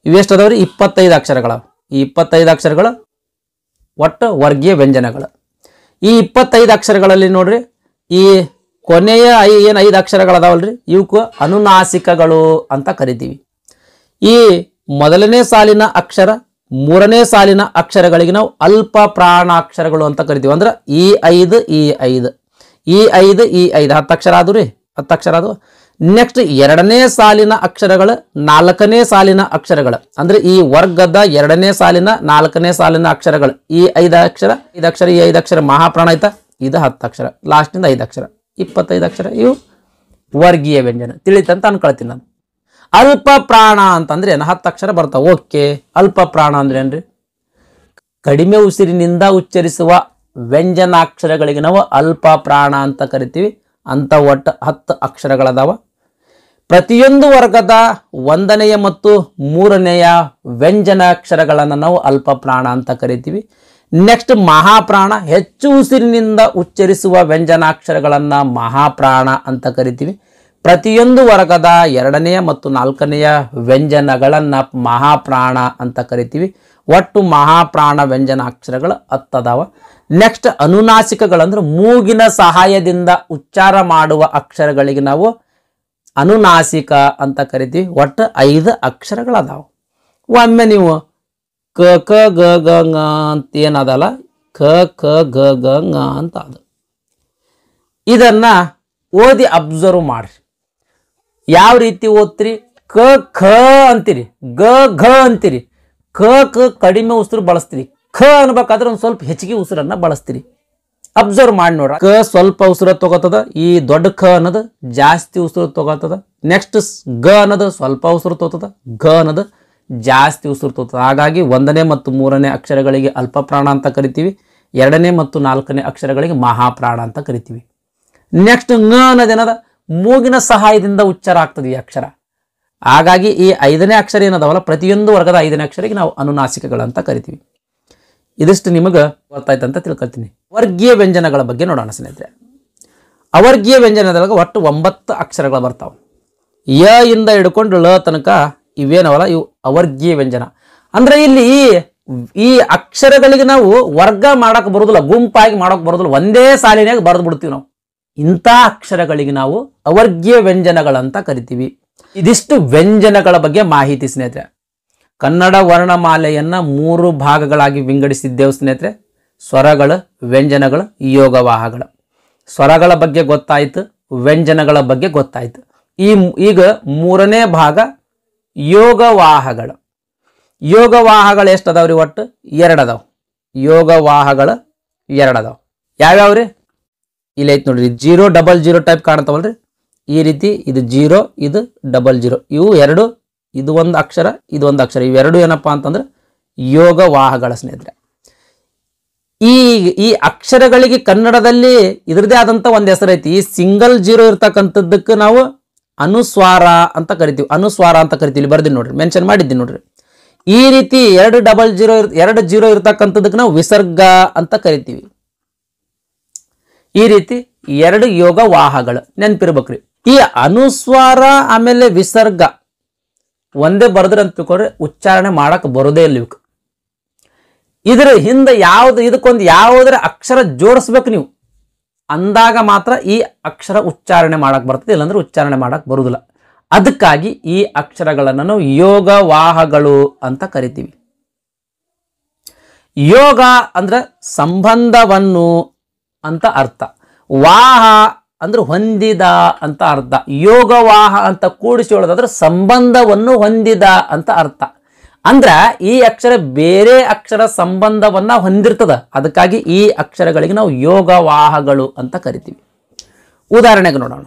ಇವೆಷ್ಟು ಅದಾವ್ರಿ? 25 ಅಕ್ಷರಗಳು. ಈ 25 ಅಕ್ಷರಗಳು ಒಟ್ಟು ವರ್ಗೀಯ ವ್ಯಂಜನಗಳು. ಈ 25 ಅಕ್ಷರಗಳಲ್ಲಿ ನೋಡ್ರಿ, ಈ ಕೊನೆಯ 5 ಅಕ್ಷರಗಳದಾವಲ್ರಿ, ಇವಕ್ಕೂ ಅನುನಾಸಿಕಗಳು ಅಂತ ಕರಿತೀವಿ. ಈ ಮೊದಲನೇ ಸಾಲಿನ ಅಕ್ಷರ, ಮೂರನೇ ಸಾಲಿನ ಅಕ್ಷರಗಳಿಗೆ ನಾವು ಅಲ್ಪ ಪ್ರಾಣಾಕ್ಷರಗಳು ಅಂತ ಕರಿತೀವಿ. ಅಂದ್ರೆ ಈ 5 ಈ 5 ಈ 5 ಈ 5 10 ಅಕ್ಷರ ಆದವು ರೀ, 10 ಅಕ್ಷರ ಆದವು. ನೆಕ್ಸ್ಟ್ ಎರಡನೇ ಸಾಲಿನ ಅಕ್ಷರಗಳು, ನಾಲ್ಕನೇ ಸಾಲಿನ ಅಕ್ಷರಗಳು, ಅಂದ್ರೆ ಈ ವರ್ಗದ ಎರಡನೇ ಸಾಲಿನ ನಾಲ್ಕನೇ ಸಾಲಿನ ಅಕ್ಷರಗಳು. ಈ 5 ಅಕ್ಷರ, ಈ 5 ಅಕ್ಷರ ಮಹಾಪ್ರಾಣ ಆಯ್ತಾ, ಇದು 10 ಅಕ್ಷರ. ಲಾಸ್ಟಿಂದ 5 ಅಕ್ಷರ, 25 ಅಕ್ಷರ. ಇವು ವರ್ಗೀಯ ವ್ಯಂಜನ. ತಿಳಿತಂತ ಅನ್ಕೊಳ್ತೀನಿ ನಾನು. ಅಲ್ಪ ಪ್ರಾಣ ಅಂತಂದ್ರೆ ಏನು? 10 ಅಕ್ಷರ ಬರ್ತಾವ. ಓಕೆ, ಅಲ್ಪ ಪ್ರಾಣ ಅಂದ್ರೆ ಏನ್ರಿ? ಕಡಿಮೆ ಉಸಿರಿನಿಂದ ಉಚ್ಚರಿಸುವ ವ್ಯಂಜನಾಕ್ಷರಗಳಿಗೆ ನಾವು ಅಲ್ಪ ಪ್ರಾಣ ಅಂತ ಕರಿತೀವಿ. ಅಂತ ಒಟ್ಟು 10 ಅಕ್ಷರಗಳದಾವ. ಪ್ರತಿಯೊಂದು ವರ್ಗದ 1ನೆಯ ಮತ್ತು 3ನೆಯ ವ್ಯಂಜನಾಕ್ಷರಗಳನ್ನು ನಾವು ಅಲ್ಪ ಪ್ರಾಣ ಅಂತ ಕರಿತೀವಿ. ನೆಕ್ಸ್ಟ್ ಮಹಾಪ್ರಾಣ, ಹೆಚ್ಚು ಉಸಿರಿನಿಂದ ಉಚ್ಚರಿಸುವ ವ್ಯಂಜನಾಕ್ಷರಗಳನ್ನ ಮಹಾಪ್ರಾಣ ಅಂತ ಕರಿತೀವಿ. ಪ್ರತಿಯೊಂದು ವರ್ಗದ 2ನೆಯ ಮತ್ತು 4ನೆಯ ವ್ಯಂಜನಗಳನ್ನ ಮಹಾಪ್ರಾಣ ಅಂತ ಕರಿತೀವಿ. ಒಟ್ಟು ಮಹಾಪ್ರಾಣ ವ್ಯಂಜನಾಕ್ಷರಗಳು 10 ಅದಾವ. ನೆಕ್ಸ್ಟ್ ಅನುನಾಸಿಕಗಳಂದ್ರೆ ಮೂಗಿನ ಸಹಾಯದಿಂದ ಉಚ್ಚಾರ ಮಾಡುವ ಅಕ್ಷರಗಳಿಗೆ ನಾವು ಅನುನಾಸಿಕ ಅಂತ ಕರಿತೀವಿ. ಒಟ್ಟು 5 ಅಕ್ಷರಗಳದಾವ. ಒಮ್ಮೆ ನೀವು ಕ ಕ ಗ ಗ ಂಗ ಅಂತ ಏನದಲ್ಲ, ಕ ಕ ಗ ಗ ಂಗ ಅಂತ ಅದು. ಇದನ್ನ ಓದಿ ಅಬ್ಸರ್ವ್ ಮಾಡ್ರಿ. ಯಾವ ರೀತಿ ಓದ್ತೀರಿ? ಕ ಖ ಅಂತೀರಿ, ಗ ಘ ಅಂತೀರಿ. ಕ ಕ ಕಡಿಮೆ ಉಸಿರು ಬಳಸ್ತೀರಿ. ಖ ಅನ್ಬೇಕಾದ್ರೆ ಒಂದು ಸ್ವಲ್ಪ ಹೆಚ್ಚಿಗೆ ಉಸಿರನ್ನ ಬಳಸ್ತೀರಿ. ಅಬ್ಸರ್ವ್ ಮಾಡಿ ನೋಡ್ರ. ಕ ಸ್ವಲ್ಪ ಉಸಿರು ತಗೋತದ, ಈ ದೊಡ್ಡ ಖ ಅನ್ನೋದು ಜಾಸ್ತಿ ಉಸಿರು ತಗೋತದ. ನೆಕ್ಸ್ಟ್ ಗ ಅನ್ನೋದು ಸ್ವಲ್ಪ ಉಸಿರು ತಗೋತದ, ಘ ಅನ್ನೋದು ಜಾಸ್ತಿ ಉಸಿರು ತಗೋತದ. ಹಾಗಾಗಿ 1ನೇ ಮತ್ತು 3ನೇ ಅಕ್ಷರಗಳಿಗೆ ಅಲ್ಪ ಪ್ರಾಣ ಅಂತ ಕರಿತೀವಿ. 2ನೇ ಮತ್ತು 4ನೇ ಅಕ್ಷರಗಳಿಗೆ ಮಹಾಪ್ರಾಣ ಅಂತ ಕರಿತೀವಿ. ನೆಕ್ಸ್ಟ್ ಂಗ ಅನ್ನೋದೇನದ? ಮೂಗಿನ ಸಹಾಯದಿಂದ ಉಚ್ಚಾರ ಆಗ್ತದೆ ಈ ಅಕ್ಷರ. ಹಾಗಾಗಿ ಈ 5ನೇ ಅಕ್ಷರ ಏನದಾವಲ್ಲ, ಪ್ರತಿಯೊಂದು ವರ್ಗದ 5ನೇ ಅಕ್ಷರಕ್ಕೆ ನಾವು ಅನುನಾಸಿಕಗಳಂತ ಕರಿತೀವಿ. ಇದಿಷ್ಟು ನಿಮಗೆ ಗೊತ್ತಾಯ್ತು ಅಂತ ತಿಳ್ಕೊಳ್ತೀನಿ. ವರ್ಗೀಯ ವ್ಯಂಜನಗಳ ಬಗ್ಗೆ ನೋಡೋಣ ಸ್ನೇಹಿತರೆ. ಅವರ್ಗೀಯ ವ್ಯಂಜನದೊಳಗೆ ಒಟ್ಟು 9 ಅಕ್ಷರಗಳು ಬರ್ತಾವೆ. ಯ ಇಂದ ಹಿಡ್ಕೊಂಡು ಳ ತನಕ ಇವೇನವಲ್ಲ, ಇವು ಅವರ್ಗೀಯ ವ್ಯಂಜನ. ಅಂದ್ರೆ ಇಲ್ಲಿ ಈ ಅಕ್ಷರಗಳಿಗೆ ನಾವು ವರ್ಗ ಮಾಡಕ್ ಬರೋದಿಲ್ಲ, ಗುಂಪಾಗಿ ಮಾಡಕ್ ಬರೋದಿಲ್ಲ, ಒಂದೇ ಸಾಲಿನಾಗ ಬರೆದು ಬಿಡ್ತೀವಿ ನಾವು. ಇಂಥ ಅಕ್ಷರಗಳಿಗೆ ನಾವು ಅವರ್ಗೀಯ ವ್ಯಂಜನಗಳಂತ ಕರಿತೀವಿ. ಇದಿಷ್ಟು ವ್ಯಂಜನಗಳ ಬಗ್ಗೆ ಮಾಹಿತಿ ಸ್ನೇಹಿತರೆ. ಕನ್ನಡ ವರ್ಣಮಾಲೆಯನ್ನ 3 ಭಾಗಗಳಾಗಿ ವಿಂಗಡಿಸಿದ್ದೇವೆ ಸ್ನೇಹಿತರೆ. ಸ್ವರಗಳು, ವ್ಯಂಜನಗಳು, ಯೋಗವಾಹಗಳು. ಸ್ವರಗಳ ಬಗ್ಗೆ ಗೊತ್ತಾಯ್ತು, ವ್ಯಂಜನಗಳ ಬಗ್ಗೆ ಗೊತ್ತಾಯ್ತು. ಈಗ 3ನೇ ಭಾಗ ಯೋಗವಾಹಗಳು. ಯೋಗವಾಹಗಳು ಎಷ್ಟು ಅದಾವ್ರಿ? ಒಟ್ಟು 2 ಅದಾವ. ಯೋಗವಾಹಗಳು 2 ಅದಾವ. ಯಾವ್ಯಾವ್ರಿ? ಇಲ್ಲಿ ಐತೆ ನೋಡ್ರಿ, 0 ಡಬಲ್ 0 ಟೈಪ್ ಕಾಣ್ತಾವಲ್ರಿ, ಈ ರೀತಿ ಇದು 0 ಇದು ಡಬಲ್ 0, ಇವು ಎರಡು, ಇದು ಒಂದು ಅಕ್ಷರ ಇದು ಒಂದು ಅಕ್ಷರ, ಇವೆರಡು ಏನಪ್ಪಾ ಅಂತಂದ್ರೆ ಯೋಗವಾಹಗಳ ಸ್ನೇಹಿತರೆ. ಈ ಅಕ್ಷರಗಳಿಗೆ ಕನ್ನಡದಲ್ಲಿ ಇದರದೇ ಆದಂತ ಒಂದು ಹೆಸರು ಐತಿ. ಈ ಸಿಂಗಲ್ 0 ಇರ್ತಕ್ಕಂಥದ್ದಕ್ಕೆ ನಾವು ಅನುಸ್ವಾರ ಅಂತ ಕರಿತೀವಿ, ಅನುಸ್ವಾರ ಅಂತ ಕರಿತೀವಿ. ಇಲ್ಲಿ ಬರ್ತೀನಿ ನೋಡ್ರಿ, ಮೆನ್ಷನ್ ಮಾಡಿದ್ದೀನಿ ನೋಡ್ರಿ. ಈ ರೀತಿ 2 ಡಬಲ್ 0 2 0 ಇರ್ತಕ್ಕಂಥದ್ದಕ್ಕೆ ನಾವು ವಿಸರ್ಗ ಅಂತ ಕರಿತೀವಿ. ಈ ರೀತಿ ಎರಡು ಯೋಗವಾಹಗಳು ನೆನಪಿರ್ಬೇಕ್ರಿ. ಈ ಅನುಸ್ವಾರ ಆಮೇಲೆ ವಿಸರ್ಗ ಒಂದೇ ಬರೆದ್ರೆ ಅಂತ ತಿಳ್ಕೊಂಡ್ರೆ ಉಚ್ಚಾರಣೆ ಮಾಡಕ್ ಬರೋದೇ ಇಲ್ಲ ಇವಕ್ಕೆ. ಇದ್ರ ಹಿಂದೆ ಯಾವ್ದು ಇದಕ್ಕೊಂದು ಯಾವುದರ ಅಕ್ಷರ ಜೋಡಿಸ್ಬೇಕು ನೀವು ಅಂದಾಗ ಮಾತ್ರ ಈ ಅಕ್ಷರ ಉಚ್ಚಾರಣೆ ಮಾಡಕ್ ಬರ್ತದೆ, ಇಲ್ಲಾಂದ್ರೆ ಉಚ್ಚಾರಣೆ ಮಾಡಕ್ ಬರುದಿಲ್ಲ. ಅದಕ್ಕಾಗಿ ಈ ಅಕ್ಷರಗಳನ್ನು ನಾವು ಯೋಗವಾಹಗಳು ಅಂತ ಕರಿತೀವಿ. ಯೋಗ ಅಂದ್ರೆ ಸಂಬಂಧವನ್ನು ಅಂತ ಅರ್ಥ, ವಾಹ ಅಂದ್ರೆ ಹೊಂದಿದ ಅಂತ ಅರ್ಥ. ಯೋಗವಾಹ ಅಂತ ಕೂಡಿಸಿ ಹೇಳೋದಾದ್ರೆ ಸಂಬಂಧವನ್ನು ಹೊಂದಿದ ಅಂತ ಅರ್ಥ. ಅಂದ್ರ ಈ ಅಕ್ಷರ ಬೇರೆ ಅಕ್ಷರ ಸಂಬಂಧವನ್ನ ಹೊಂದಿರ್ತದ, ಅದಕ್ಕಾಗಿ ಈ ಅಕ್ಷರಗಳಿಗೆ ನಾವು ಯೋಗವಾಹಗಳು ಅಂತ ಕರಿತೀವಿ. ಉದಾಹರಣೆಗೆ ನೋಡೋಣ.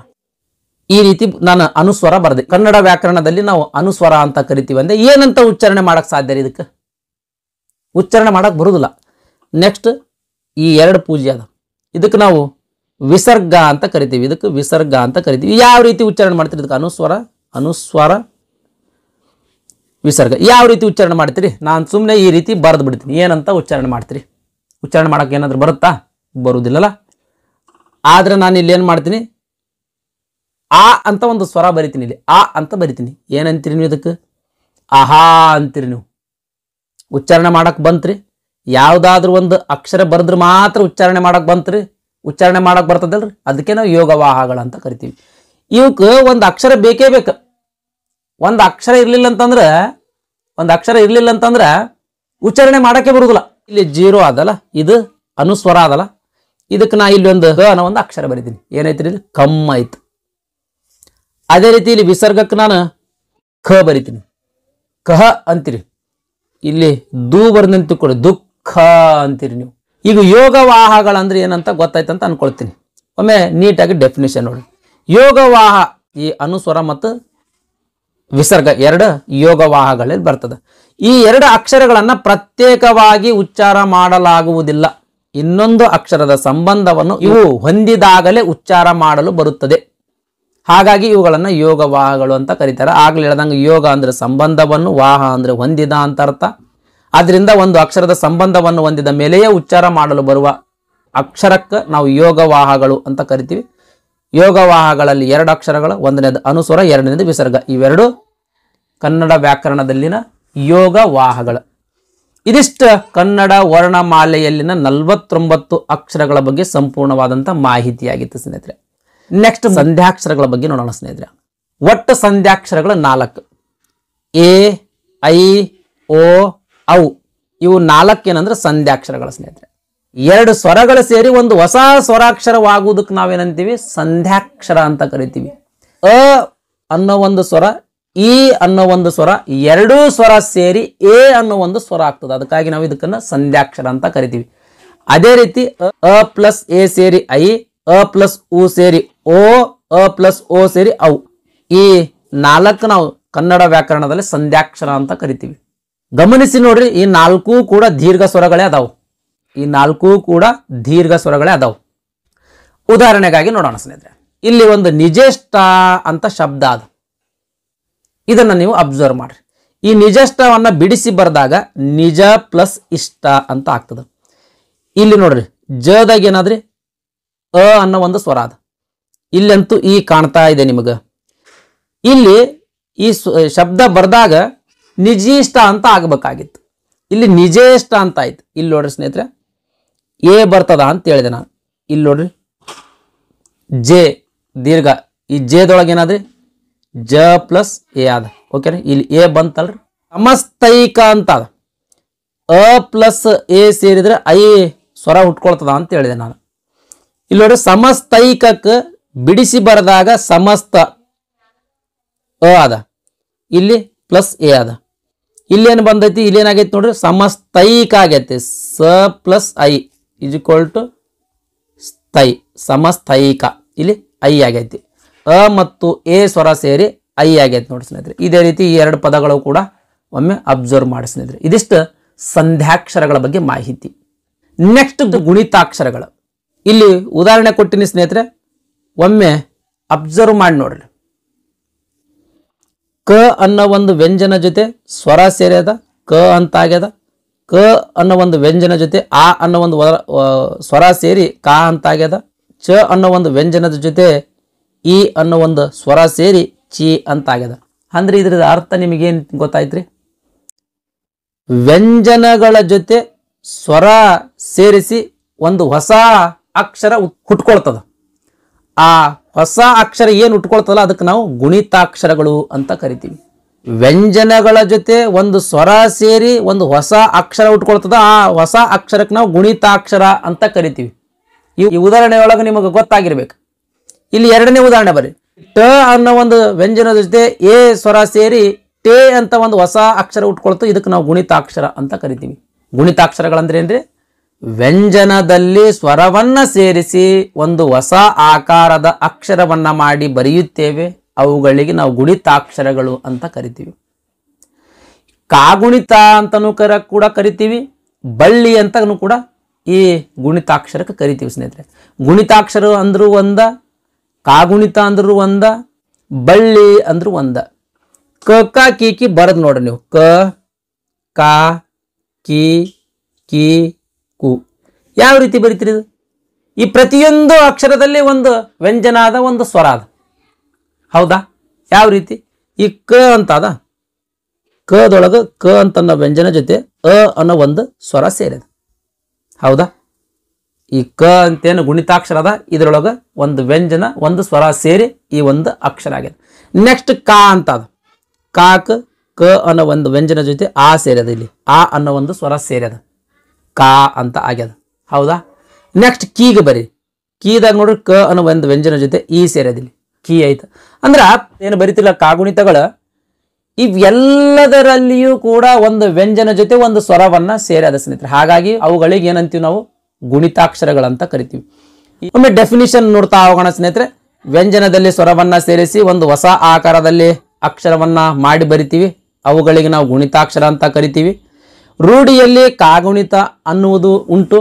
ಈ ರೀತಿ ನಾನು ಅನುಸ್ವರ ಬರೆದೆ. ಕನ್ನಡ ವ್ಯಾಕರಣದಲ್ಲಿ ನಾವು ಅನುಸ್ವರ ಅಂತ ಕರಿತೀವಿ. ಅಂದ್ರೆ ಏನಂತ ಉಚ್ಚಾರಣೆ ಮಾಡಕ್ ಸಾಧ್ಯ ರೀ? ಇದಕ್ಕೆ ಉಚ್ಚಾರಣೆ ಮಾಡಕ್ ಬರುದಿಲ್ಲ. ನೆಕ್ಸ್ಟ್ ಈ ಎರಡು ಪೂಜೆ ಅದ, ಇದಕ್ಕೆ ನಾವು ವಿಸರ್ಗ ಅಂತ ಕರಿತೀವಿ. ಇದಕ್ಕೆ ವಿಸರ್ಗ ಅಂತ ಕರಿತೀವಿ. ಯಾವ ರೀತಿ ಉಚ್ಚಾರಣೆ ಮಾಡ್ತೀರಿ? ಇದಕ್ಕೆ ಅನುಸ್ವರ, ಅನುಸ್ವಾರ, ವಿಸರ್ಗ ಯಾವ ರೀತಿ ಉಚ್ಚಾರಣೆ ಮಾಡ್ತೀರಿ? ನಾನು ಸುಮ್ಮನೆ ಈ ರೀತಿ ಬರೆದು ಬಿಡ್ತೀನಿ. ಏನಂತ ಉಚ್ಚಾರಣೆ ಮಾಡ್ತೀರಿ? ಉಚ್ಚಾರಣೆ ಮಾಡಕ್ಕೆ ಏನಾದ್ರು ಬರುತ್ತಾ? ಬರುವುದಿಲ್ಲಲ್ಲ. ಆದ್ರೆ ನಾನು ಇಲ್ಲಿ ಏನು ಮಾಡ್ತೀನಿ, ಆ ಅಂತ ಒಂದು ಸ್ವರ ಬರಿತೀನಿ. ಇಲ್ಲಿ ಆ ಅಂತ ಬರಿತೀನಿ. ಏನಂತೀರಿ ನೀವು? ಇದಕ್ಕೆ ಆಹಾ ಅಂತೀರಿ ನೀವು. ಉಚ್ಚಾರಣೆ ಮಾಡಕ್ ಬಂತ್ರಿ? ಯಾವ್ದಾದ್ರು ಒಂದು ಅಕ್ಷರ ಬರೆದ್ರೆ ಮಾತ್ರ ಉಚ್ಚಾರಣೆ ಮಾಡಕ್ ಬಂತ್ರಿ? ಉಚ್ಚಾರಣೆ ಮಾಡಕ್ ಬರ್ತದಲ್ರಿ, ಅದಕ್ಕೆ ನಾವು ಯೋಗವಾಹಗಳು ಅಂತ ಕರಿತೀವಿ. ಇವಕ್ಕೆ ಒಂದು ಅಕ್ಷರ ಬೇಕೇ ಬೇಕು. ಒಂದು ಅಕ್ಷರ ಇರ್ಲಿಲ್ಲ ಅಂತಂದ್ರೆ ಉಚ್ಚಾರಣೆ ಮಾಡಕ್ಕೆ ಬರುದಿಲ್ಲ. ಇಲ್ಲಿ 0 ಆದಲ್ಲ, ಇದು ಅನುಸ್ವರ ಆದಲ್ಲ, ಇದಕ್ಕೆ ನಾ ಇಲ್ಲಿ ಒಂದು ಗ ಅನ್ನೋ ಒಂದು ಅಕ್ಷರ ಬರಿತೀನಿ. ಏನೈತ್ರಿ? ಇಲ್ಲಿ ಕಮ್ಮ ಐತಿ. ಅದೇ ರೀತಿ ಇಲ್ಲಿ ವಿಸರ್ಗಕ್ಕೆ ನಾನು ಖ ಬರಿತೀನಿ. ಕಹ ಅಂತೀರಿ. ಇಲ್ಲಿ ದೂ ಬರ್ದಂತ ತಿಳ್ಕೊಳ್ಳಿ, ದುಃಖ ಅಂತೀರಿ ನೀವು. ಈಗ ಯೋಗವಾಹಗಳಂದ್ರೆ ಏನಂತ ಗೊತ್ತಾಯ್ತಂತ ಅನ್ಕೊಳ್ತೀನಿ. ಒಮ್ಮೆ ನೀಟಾಗಿ ಡೆಫಿನೇಷನ್ ನೋಡಿ. ಯೋಗವಾಹ ಈ ಅನುಸ್ವರ ಮತ್ತು ವಿಸರ್ಗ ಎರಡು ಯೋಗವಾಹಗಳಲ್ಲಿ ಬರ್ತದೆ. ಈ ಎರಡು ಅಕ್ಷರಗಳನ್ನ ಪ್ರತ್ಯೇಕವಾಗಿ ಉಚ್ಚಾರ ಮಾಡಲಾಗುವುದಿಲ್ಲ. ಇನ್ನೊಂದು ಅಕ್ಷರದ ಸಂಬಂಧವನ್ನು ಇವು ಹೊಂದಿದಾಗಲೇ ಉಚ್ಚಾರ ಮಾಡಲು ಬರುತ್ತದೆ. ಹಾಗಾಗಿ ಇವುಗಳನ್ನ ಯೋಗವಾಹಗಳು ಅಂತ ಕರೀತಾರೆ. ಆಗ್ಲೇ ಹೇಳ್ದಂಗೆ ಯೋಗ ಅಂದ್ರೆ ಸಂಬಂಧವನ್ನು, ವಾಹ ಅಂದ್ರೆ ಹೊಂದಿದ ಅಂತ ಅರ್ಥ. ಆದ್ರಿಂದ ಒಂದು ಅಕ್ಷರದ ಸಂಬಂಧವನ್ನು ಹೊಂದಿದ ಮೇಲೆಯೇ ಉಚ್ಚಾರ ಮಾಡಲು ಬರುವ ಅಕ್ಷರಕ್ಕೆ ನಾವು ಯೋಗವಾಹಗಳು ಅಂತ ಕರಿತೀವಿ. ಯೋಗವಾಹಗಳಲ್ಲಿ ಎರಡು ಅಕ್ಷರಗಳು, ಒಂದನೇದು ಅನುಸ್ವರ, ಎರಡನೇದು ವಿಸರ್ಗ. ಇವೆರಡು ಕನ್ನಡ ವ್ಯಾಕರಣದಲ್ಲಿನ ಯೋಗವಾಹಗಳು. ಇದಿಷ್ಟು ಕನ್ನಡ ವರ್ಣಮಾಲೆಯಲ್ಲಿನ 49 ಅಕ್ಷರಗಳ ಬಗ್ಗೆ ಸಂಪೂರ್ಣವಾದಂಥ ಮಾಹಿತಿಯಾಗಿತ್ತು ಸ್ನೇಹಿತರೆ. ನೆಕ್ಸ್ಟ್ ಸಂಧ್ಯಾಕ್ಷರಗಳ ಬಗ್ಗೆ ನೋಡೋಣ ಸ್ನೇಹಿತರೆ. ಒಟ್ಟು ಸಂಧ್ಯಾಕ್ಷರಗಳು 4. ಎ, ಐ, ಓ, ಔ ಇವು 4 ಏನಂದ್ರೆ ಸಂಧ್ಯಾಕ್ಷರಗಳ ಸ್ನೇಹಿತರೆ. 2 ಸ್ವರಗಳು ಸೇರಿ ಒಂದು ಹೊಸ ಸ್ವರಾಕ್ಷರವಾಗುವುದಕ್ಕೆ ನಾವೇನಂತೀವಿ? ಸಂಧ್ಯಾಕ್ಷರ ಅಂತ ಕರಿತೀವಿ. ಅ ಅನ್ನೋ ಒಂದು ಸ್ವರ, ಇ ಅನ್ನೋ ಒಂದು ಸ್ವರ, 2 ಸ್ವರ ಸೇರಿ ಎ ಅನ್ನೋ ಒಂದು ಸ್ವರ ಆಗ್ತದೆ. ಅದಕ್ಕಾಗಿ ನಾವು ಇದಕ್ಕನ್ನ ಸಂಧ್ಯಾಕ್ಷರ ಅಂತ ಕರಿತೀವಿ. ಅದೇ ರೀತಿ ಅ ಪ್ಲಸ್ ಎ ಸೇರಿ ಐ, ಅ ಪ್ಲಸ್ ಉ ಸೇರಿ ಓ, ಅ ಪ್ಲಸ್ ಓ ಸೇರಿ ಔ. ಈ 4 ನಾವು ಕನ್ನಡ ವ್ಯಾಕರಣದಲ್ಲಿ ಸಂಧ್ಯಾಕ್ಷರ ಅಂತ ಕರಿತೀವಿ. ಗಮನಿಸಿ ನೋಡ್ರಿ, ಈ 4 ಕೂಡ ದೀರ್ಘ ಸ್ವರಗಳೇ ಅದಾವು. ಈ 4 ಕೂಡ ದೀರ್ಘ ಸ್ವರಗಳೇ ಅದಾವು. ಉದಾಹರಣೆಗಾಗಿ ನೋಡೋಣ ಸ್ನೇಹಿತರೆ. ಇಲ್ಲಿ ಒಂದು ನಿಜೇಷ್ಟ ಅಂತ ಶಬ್ದ ಅದು. ಇದನ್ನ ನೀವು ಅಬ್ಸರ್ವ್ ಮಾಡ್ರಿ. ಈ ನಿಜಷ್ಟವನ್ನ ಬಿಡಿಸಿ ಬರೆದಾಗ ನಿಜ ಪ್ಲಸ್ ಇಷ್ಟ ಅಂತ ಆಗ್ತದೆ. ಇಲ್ಲಿ ನೋಡ್ರಿ, ಜದಾಗ ಏನಾದ್ರಿ ಅ ಅನ್ನೋ ಒಂದು ಸ್ವರ ಅದ. ಇಲ್ಲಂತೂ ಈ ಕಾಣ್ತಾ ಇದೆ ನಿಮಗೆ. ಇಲ್ಲಿ ಈ ಶಬ್ದ ಬರ್ದಾಗ ನಿಜೀಷ್ಟ ಅಂತ ಆಗ್ಬೇಕಾಗಿತ್ತು. ಇಲ್ಲಿ ನಿಜೇಷ್ಟ ಅಂತ ಆಯ್ತು. ಇಲ್ಲಿ ನೋಡ್ರಿ ಸ್ನೇಹಿತರೆ, ಎ ಬರ್ತದ ಅಂತ ಹೇಳಿದೆ ನಾನು. ಇಲ್ಲಿ ನೋಡ್ರಿ ಜೆ ದೀರ್ಘ, ಈ ಜೆದೊಳಗೆ ಏನಾದ್ರಿ ಜ ಪ್ಲಸ್ ಎ ಅದ. ಓಕೆನಾ? ಇಲ್ಲಿ ಎ ಬಂತಲ್ರಿ. ಸಮಸ್ತೈಕ ಅಂತ ಅದ. ಅ ಪ್ಲಸ್ ಎ ಸೇರಿದ್ರೆ ಐ ಸ್ವರ ಹುಟ್ಕೊಳ್ತದ ಅಂತ ಹೇಳಿದೆ ನಾನು. ಇಲ್ಲಿ ನೋಡ್ರಿ, ಸಮಸ್ತೈಕಕ್ಕೆ ಬಿಡಿಸಿ ಬರೆದಾಗ ಸಮಸ್ತ ಅ ಅದ, ಇಲ್ಲಿ ಪ್ಲಸ್ ಎ ಅದ. ಇಲ್ಲೇನು ಬಂದೈತಿ? ಇಲ್ಲೇನಾಗೈತಿ ನೋಡ್ರಿ, ಸಮಸ್ತೈಕ ಆಗೈತಿ. ಸ ಪ್ಲಸ್ ಐ ಇಸ್ ಈಕ್ವಲ್ ಟು ಸ್ಥೈ ಸಮಸ್ಥೈಕ ಇಲ್ಲಿ ಐ ಆಗೈತಿ. ಅ ಮತ್ತು ಎ ಸ್ವರ ಸೇರಿ ಐ ಆಗೈತಿ ನೋಡಿ ಸ್ನೇಹಿತರೆ. ಇದೇ ರೀತಿ ಈ ಎರಡು ಪದಗಳು ಕೂಡ ಒಮ್ಮೆ ಅಬ್ಸರ್ವ್ ಮಾಡಿ ಸ್ನೇಹಿತರೆ. ಇದಿಷ್ಟು ಸಂಧ್ಯಾಕ್ಷರಗಳ ಬಗ್ಗೆ ಮಾಹಿತಿ. ನೆಕ್ಸ್ಟ್ ಗುಣಿತಾಕ್ಷರಗಳು. ಇಲ್ಲಿ ಉದಾಹರಣೆ ಕೊಟ್ಟಿನಿ ಸ್ನೇಹಿತರೆ, ಒಮ್ಮೆ ಅಬ್ಸರ್ವ್ ಮಾಡಿ ನೋಡ್ರಿ. ಕ ಅನ್ನೋ ಒಂದು ವ್ಯಂಜನ ಜೊತೆ ಸ್ವರ ಸೇರ್ಯದ, ಕ ಅಂತ ಆಗ್ಯದ. ಕ ಅನ್ನೋ ಒಂದು ವ್ಯಂಜನ ಜೊತೆ ಆ ಅನ್ನೋ ಒಂದು ಸ್ವರ ಸೇರಿ ಕ ಅಂತ ಆಗ್ಯದ. ಚ ಅನ್ನೋ ಒಂದು ವ್ಯಂಜನದ ಜೊತೆ ಇ ಅನ್ನೋ ಒಂದು ಸ್ವರ ಸೇರಿ ಚಿ ಅಂತ ಆಗ್ಯದ. ಅಂದ್ರೆ ಇದ್ರದ ಅರ್ಥ ನಿಮಗೇನು ಗೊತ್ತಾಯ್ತ್ರಿ? ವ್ಯಂಜನಗಳ ಜೊತೆ ಸ್ವರ ಸೇರಿಸಿ ಒಂದು ಹೊಸ ಅಕ್ಷರ ಹುಟ್ಕೊಳ್ತದ. ಆ ಹೊಸ ಅಕ್ಷರ ಏನು ಹುಟ್ಕೊಳ್ತದಲ್ಲ ಅದಕ್ಕೆ ನಾವು ಗುಣಿತಾಕ್ಷರಗಳು ಅಂತ ಕರಿತೀವಿ. ವ್ಯಂಜನಗಳ ಜೊತೆ ಒಂದು ಸ್ವರ ಸೇರಿ ಒಂದು ಹೊಸ ಅಕ್ಷರ ಹುಟ್ಕೊಳ್ತದ, ಆ ಹೊಸ ಅಕ್ಷರಕ್ಕೆ ನಾವು ಗುಣಿತಾಕ್ಷರ ಅಂತ ಕರಿತೀವಿ. ಈ ಉದಾಹರಣೆ ಒಳಗೆ ನಿಮಗೆ ಗೊತ್ತಾಗಿರ್ಬೇಕು. ಇಲ್ಲಿ ಎರಡನೇ ಉದಾಹರಣೆ ಬರ್ರಿ. ಟ ಅನ್ನೋ ಒಂದು ವ್ಯಂಜನದ ಜೊತೆ ಎ ಸ್ವರ ಸೇರಿ ಟೆ ಅಂತ ಒಂದು ಹೊಸ ಅಕ್ಷರ ಹುಟ್ಕೊಳ್ತು, ಇದಕ್ಕೆ ನಾವು ಗುಣಿತಾಕ್ಷರ ಅಂತ ಕರಿತೀವಿ. ಗುಣಿತಾಕ್ಷರಗಳಂದ್ರೆ ಏನ್ರಿ? ವ್ಯಂಜನದಲ್ಲಿ ಸ್ವರವನ್ನ ಸೇರಿಸಿ ಒಂದು ಹೊಸ ಆಕಾರದ ಅಕ್ಷರವನ್ನ ಮಾಡಿ ಬರೆಯುತ್ತೇವೆ, ಅವುಗಳಿಗೆ ನಾವು ಗುಣಿತಾಕ್ಷರಗಳು ಅಂತ ಕರಿತೀವಿ. ಕಾಗುಣಿತ ಅಂತನೂ ಕೂಡ ಕರಿತೀವಿ, ಬಳ್ಳಿ ಅಂತನೂ ಕೂಡ ಈ ಗುಣಿತಾಕ್ಷರಕ್ಕೆ ಕರಿತೀವಿ ಸ್ನೇಹಿತರೆ. ಗುಣಿತಾಕ್ಷರ ಅಂದ್ರೂ ಒಂದ, ಕಾಗುಣಿತ ಅಂದ್ರೂ ಒಂದ, ಬಳ್ಳಿ ಅಂದ್ರೂ ಒಂದ. ಕ ಕ ಕಿ ಕಿ ಬರದ್ ನೋಡ್ರಿ ನೀವು. ಕ ಕ ಕಿ ಕಿ ಕು ಯಾವ ರೀತಿ ಬರೀತೀರಿ ಇದು? ಈ ಪ್ರತಿಯೊಂದು ಅಕ್ಷರದಲ್ಲಿ ಒಂದು ವ್ಯಂಜನ ಅದ, ಒಂದು ಸ್ವರ ಅದ, ಹೌದಾ? ಯಾವ ರೀತಿ? ಈ ಕ ಅಂತ ಅದ, ಕದೊಳಗ ಕ ಅಂತ ಅನ್ನೋ ವ್ಯಂಜನ ಜೊತೆ ಅ ಅನ್ನೋ ಒಂದು ಸ್ವರ ಸೇರಿದೆ, ಹೌದಾ? ಈ ಕ ಅಂತೇನು ಗುಣಿತಾಕ್ಷರ ಅದ, ಇದರೊಳಗ ಒಂದು ವ್ಯಂಜನ ಒಂದು ಸ್ವರ ಸೇರಿ ಈ ಒಂದು ಅಕ್ಷರ ಆಗ್ಯದ. ನೆಕ್ಸ್ಟ್ ಕಾ ಅಂತ ಅದ, ಕಾಕ್ ಕ ಅನ್ನೋ ಒಂದು ವ್ಯಂಜನ ಜೊತೆ ಆ ಸೇರ್ಯದ, ಇಲ್ಲಿ ಆ ಅನ್ನೋ ಒಂದು ಸ್ವರ ಸೇರ್ಯದ, ಕಾ ಅಂತ ಆಗ್ಯದ, ಹೌದಾ? ನೆಕ್ಸ್ಟ್ ಕೀಗೆ ಬರೀ. ಕೀದಾಗ ನೋಡ್ರಿ ಕ ಅನ್ನೋ ಒಂದು ವ್ಯಂಜನ ಜೊತೆ ಈ ಸೇರ್ಯದ, ಇಲ್ಲಿ ಕೀ ಐತ. ಅಂದ್ರ ಏನು ಬರೀತಿಲ್ಲ ಕಾಗುಣಿತಗಳ ಇವೆಲ್ಲದರಲ್ಲಿಯೂ ಕೂಡ ಒಂದು ವ್ಯಂಜನ ಜೊತೆ ಒಂದು ಸ್ವರವನ್ನ ಸೇರ್ಯದ ಸ್ನೇಹಿತರೆ. ಹಾಗಾಗಿ ಅವುಗಳಿಗೆ ಏನಂತೀವಿ ನಾವು? ಗುಣಿತಾಕ್ಷರಗಳಂತ ಕರಿತೀವಿ. ಒಮ್ಮೆ ಡೆಫಿನಿಷನ್ ನೋಡ್ತಾ ಹೋಗೋಣ ಸ್ನೇಹಿತರೆ. ವ್ಯಂಜನದಲ್ಲಿ ಸ್ವರವನ್ನ ಸೇರಿಸಿ ಒಂದು ಹೊಸ ಆಕಾರದಲ್ಲಿ ಅಕ್ಷರವನ್ನ ಮಾಡಿ ಬರಿತೀವಿ, ಅವುಗಳಿಗೆ ನಾವು ಗುಣಿತಾಕ್ಷರ ಅಂತ ಕರಿತೀವಿ. ರೂಢಿಯಲ್ಲಿ ಕಾಗುಣಿತ ಅನ್ನುವುದು ಉಂಟು.